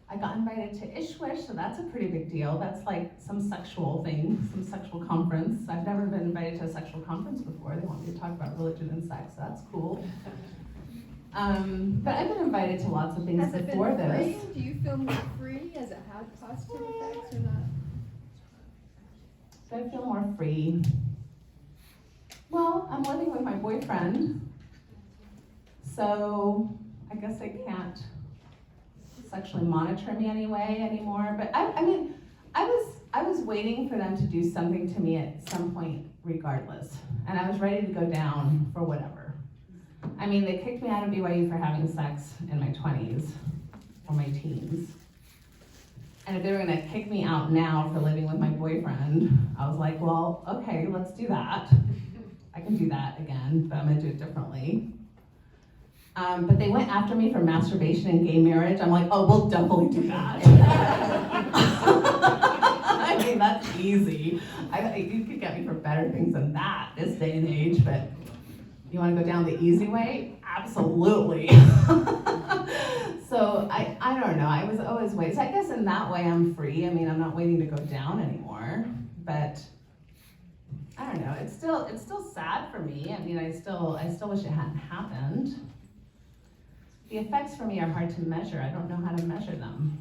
Speaker 1: I got invited to Ishwish, so that's a pretty big deal. That's like some sexual thing, some sexual conference. I've never been invited to a sexual conference before. They want me to talk about religion and sex, so that's cool. But I've been invited to lots of things before this.
Speaker 16: Has it been free? Do you feel more free? Has it had positive effects or not?
Speaker 1: Do I feel more free? Well, I'm living with my boyfriend, so I guess they can't sexually monitor me anymore. But I was waiting for them to do something to me at some point regardless. And I was ready to go down for whatever. I mean, they kicked me out of BYU for having sex in my 20s or my teens. And if they were gonna kick me out now for living with my boyfriend, I was like, well, okay, let's do that. I can do that again, but I'm gonna do it differently. But they went after me for masturbation and gay marriage. I'm like, oh, we'll definitely do that. I mean, that's easy. You could get me for better things than that this day and age, but you wanna go down the easy way? Absolutely. So I don't know, I was always waiting. So I guess in that way I'm free. I mean, I'm not waiting to go down anymore, but I don't know, it's still sad for me. I mean, I still wish it hadn't happened. The effects for me are hard to measure. I don't know how to measure them.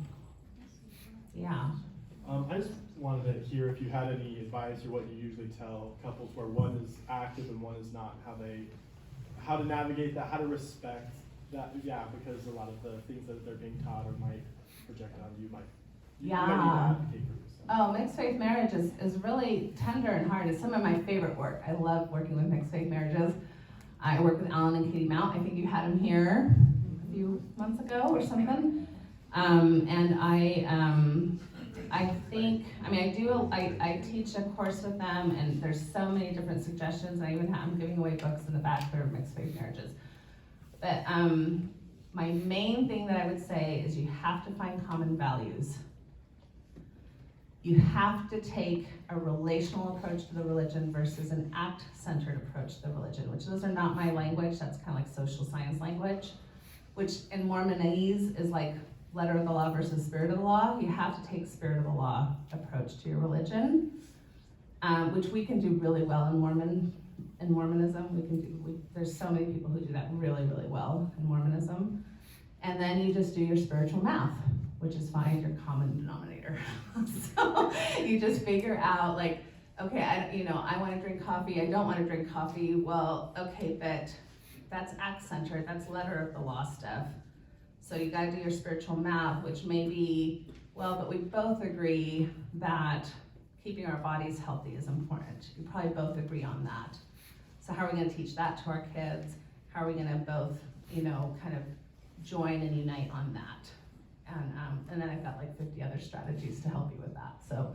Speaker 1: Yeah.
Speaker 17: I just wanted to hear if you had any advice or what you usually tell couples where one is active and one is not, how to navigate that, how to respect that, because a lot of the things that they're being taught or might project on you might need to advocate for yourself.
Speaker 1: Oh, mixed faith marriage is really tender and hard. It's some of my favorite work. I love working with mixed faith marriages. I work with Alan and Katie Mount. I think you had him here a few months ago or something. And I teach a course with them, and there's so many different suggestions. I'm giving away books in the back for mixed faith marriages. But my main thing that I would say is you have to find common values. You have to take a relational approach to the religion versus an act-centered approach to the religion, which those are not my language, that's kind of like social science language, which in Mormonese is like letter of the law versus spirit of the law. You have to take spirit of the law approach to your religion, which we can do really well in Mormonism. There's so many people who do that really, really well in Mormonism. And then you just do your spiritual math, which is find your common denominator. So you just figure out like, okay, I want to drink coffee, I don't want to drink coffee. Well, okay, but that's act-centered, that's letter of the law stuff. So you gotta do your spiritual math, which may be, well, but we both agree that keeping our bodies healthy is important. You probably both agree on that. So how are we gonna teach that to our kids? How are we gonna both, kind of join and unite on that? And then I've got like 50 other strategies to help you with that. So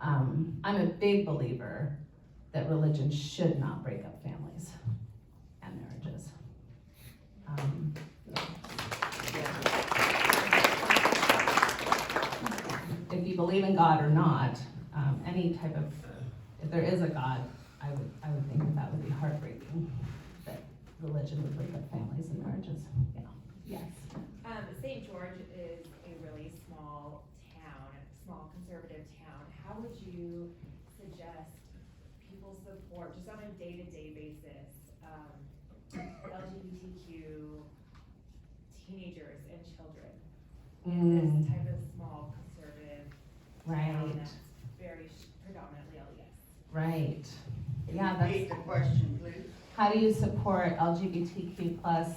Speaker 1: I'm a big believer that religion should not break up families and marriages. If you believe in God or not, if there is a God, I would think that would be heartbreaking, that religion would break up families and marriages. Yeah. Yes.
Speaker 18: St. George is a really small town, small conservative town. How would you suggest people support, just on a day-to-day basis, LGBTQ teenagers and children in this type of small conservative town that's very predominantly LDS?
Speaker 1: Right.
Speaker 10: Can you repeat the question, please?
Speaker 1: How do you support LGBTQ plus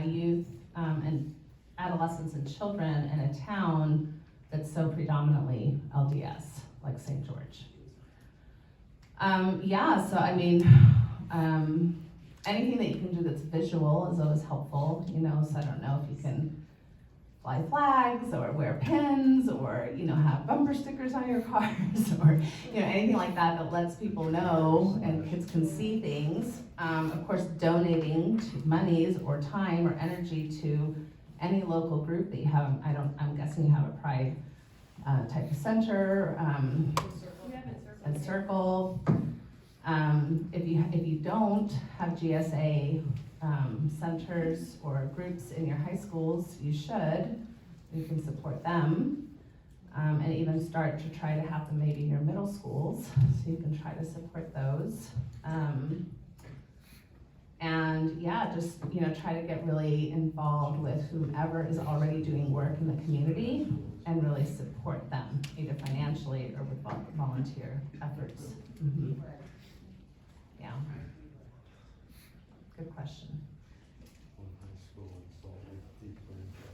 Speaker 1: youth and adolescents and children in a town that's so predominantly LDS, like St. George? Anything that you can do that's visual is always helpful, so I don't know if you can fly flags or wear pins or, have bumper stickers on your cars or, anything like that that lets people know and kids can see things. Of course, donating monies or time or energy to any local group that you have. I'm guessing you have a Pride type of center, and Circle. If you don't have GSA centers or groups in your high schools, you should. You can support them, and even start to try to have them maybe in your middle schools, so you can try to support those. Just try to get really involved with whomever is already doing work in the community and really support them, either financially or with volunteer efforts. Mm-hmm. Yeah. Good question.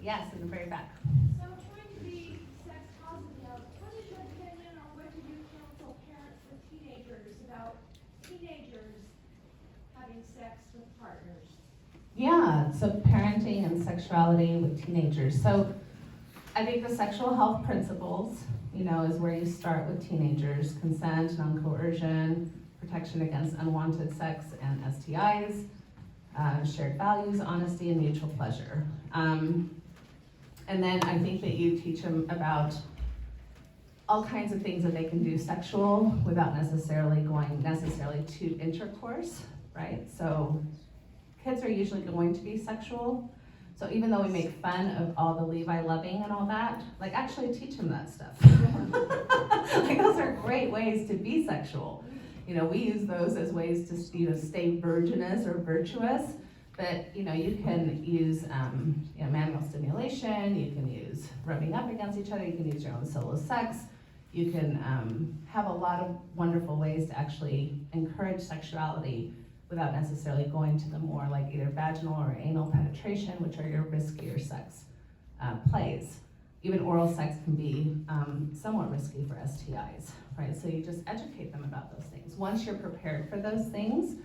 Speaker 1: Yes, in the very back.
Speaker 19: So trying to be sex positive, what is your opinion on what do you counsel parents with teenagers about teenagers having sex with partners?
Speaker 1: Yeah, so parenting and sexuality with teenagers. So I think the sexual health principles, is where you start with teenagers: consent, non-coercion, protection against unwanted sex and STIs, shared values, honesty, and mutual pleasure. And then I think that you teach them about all kinds of things that they can do sexual without necessarily going to intercourse, right? So kids are usually going to be sexual. So even though we make fun of all the Levi loving and all that, like actually teach them that stuff. Like those are great ways to be sexual. We use those as ways to stay virginous or virtuous. But you can use manual stimulation. You can use rubbing up against each other. You can use your own solo sex. You can have a lot of wonderful ways to actually encourage sexuality without necessarily going to the more like either vaginal or anal penetration, which are your riskier sex plays. Even oral sex can be somewhat risky for STIs, right? So you just educate them about those things. Once you're prepared for those things,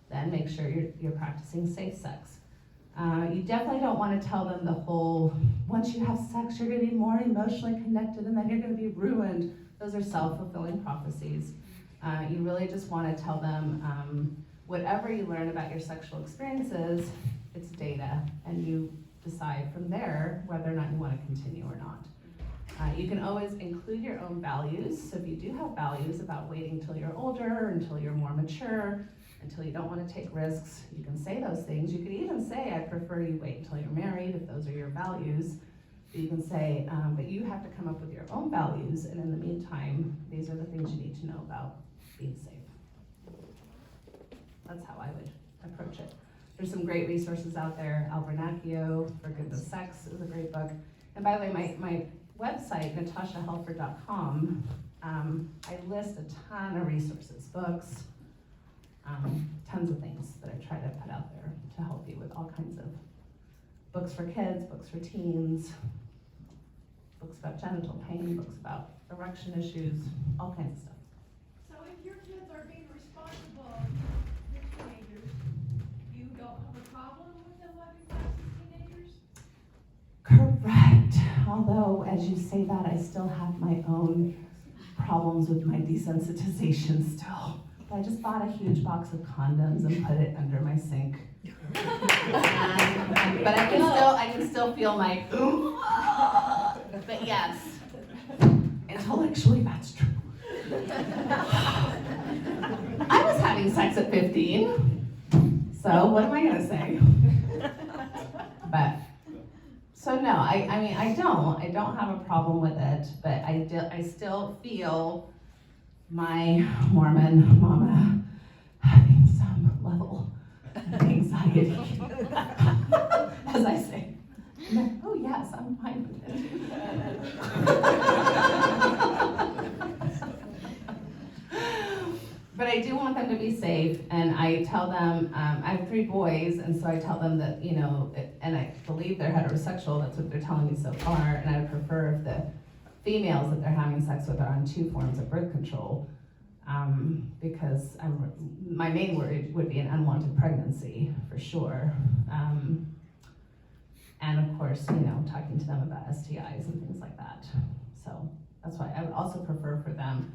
Speaker 1: then make sure you're practicing safe sex. You definitely don't want to tell them the whole, once you have sex, you're going to be more emotionally connected and then you're going to be ruined. Those are self-fulfilling prophecies. You really just want to tell them whatever you learn about your sexual experiences, it's data, and you decide from there whether or not you want to continue or not. You can always include your own values. So if you do have values about waiting until you're older, until you're more mature, until you don't want to take risks, you can say those things. You could even say, I prefer you wait until you're married, if those are your values. You can say, but you have to come up with your own values, and in the meantime, these are the things you need to know about being safe. That's how I would approach it. There's some great resources out there. Albernacchio, For Good with Sex is a great book. And by the way, my website, natashahelfer.com, I list a ton of resources, books, tons of things that I try to put out there to help you with all kinds of books for kids, books for teens, books about genital pain, books about erection issues, all kinds of stuff.
Speaker 19: So if your kids are being responsible, your teenagers, you don't have a problem with them having sex as teenagers?
Speaker 1: Correct. Although, as you say that, I still have my own problems with my desensitization still. I just bought a huge box of condoms and put it under my sink. But I can still feel my, but yes, intellectually that's true. I was having sex at 15, so what am I gonna say? But, so no, I mean, I don't have a problem with it, but I still feel my Mormon mama having some level of anxiety. As I say, I'm like, oh yes, I'm fine with it. But I do want them to be safe, and I tell them, I have 3 boys, and so I tell them that, you know, and I believe they're heterosexual, that's what they're telling me so far, and I would prefer if the females that they're having sex with are on 2 forms of birth control, because my main worry would be an unwanted pregnancy, for sure. And of course, you know, talking to them about STIs and things like that. So that's why I would also prefer for them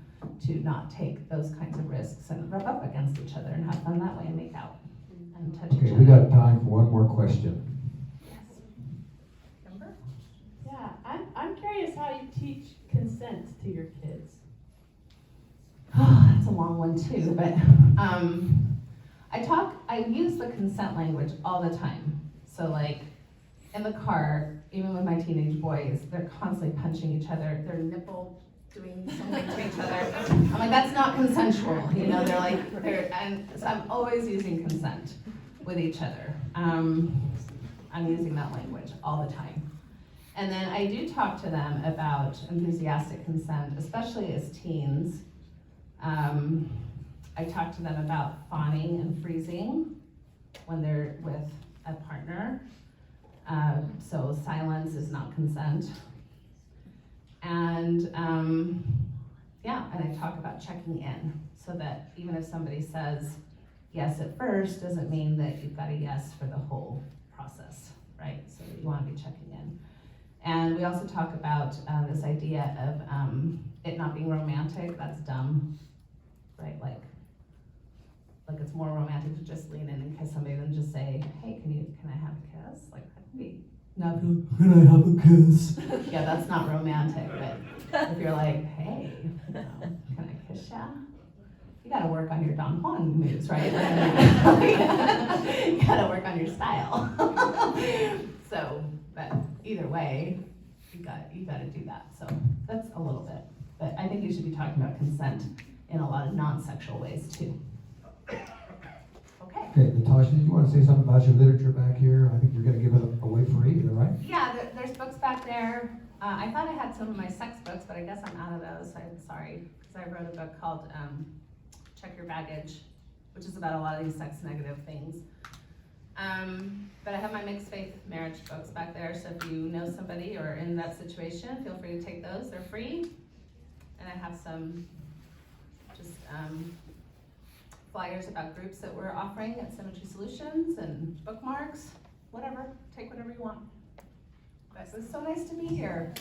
Speaker 1: to not take those kinds of risks and rub up against each other and have fun that way and make out and touch each
Speaker 20: Okay,
Speaker 1: other.
Speaker 20: we got time for one more question.
Speaker 21: Yeah, I'm curious how you teach consent to your kids.
Speaker 1: That's a long one too, but I use the consent language all the time. So like in the car, even with my teenage boys, they're constantly punching each other, their nipple doing something to each other. I'm like, that's not consensual, you know, and so I'm always using consent with each other. I'm using that language all the time. And then I do talk to them about enthusiastic consent, especially as teens. I talk to them about fawning and freezing when they're with a partner. So silence is not consent. And and I talk about checking in, so that even if somebody says yes at first, doesn't mean that you've got a yes for the whole process, right? So you want to be checking in. And we also talk about this idea of it not being romantic. That's dumb, right? Like it's more romantic to just lean in and kiss somebody than just say, hey, can I have a kiss? Like that could be not. Can I have a kiss? Yeah, that's not romantic. But if you're like, hey, you know, can I kiss ya? You gotta work on your Don Juan moves, right? You gotta work on your style. So, but either way, you gotta do that. So that's a little bit. But I think you should be talking about consent in a lot of non-sexual ways too.
Speaker 20: Okay, Natasha, did you want to say something about your literature back here? I think you're going to give it away free, is that right?
Speaker 1: Yeah, there's books back there. I thought I had some of my sex books, but I guess I'm out of those. I'm sorry, because I wrote a book called Check Your Baggage, which is about a lot of these sex negative things. But I have my mixed faith marriage books back there, so if you know somebody or in that situation, feel free to take those. They're free. And I have some just flyers about groups that we're offering at Symmetry Solutions and bookmarks, whatever. Take whatever you want. But it was so nice to be here.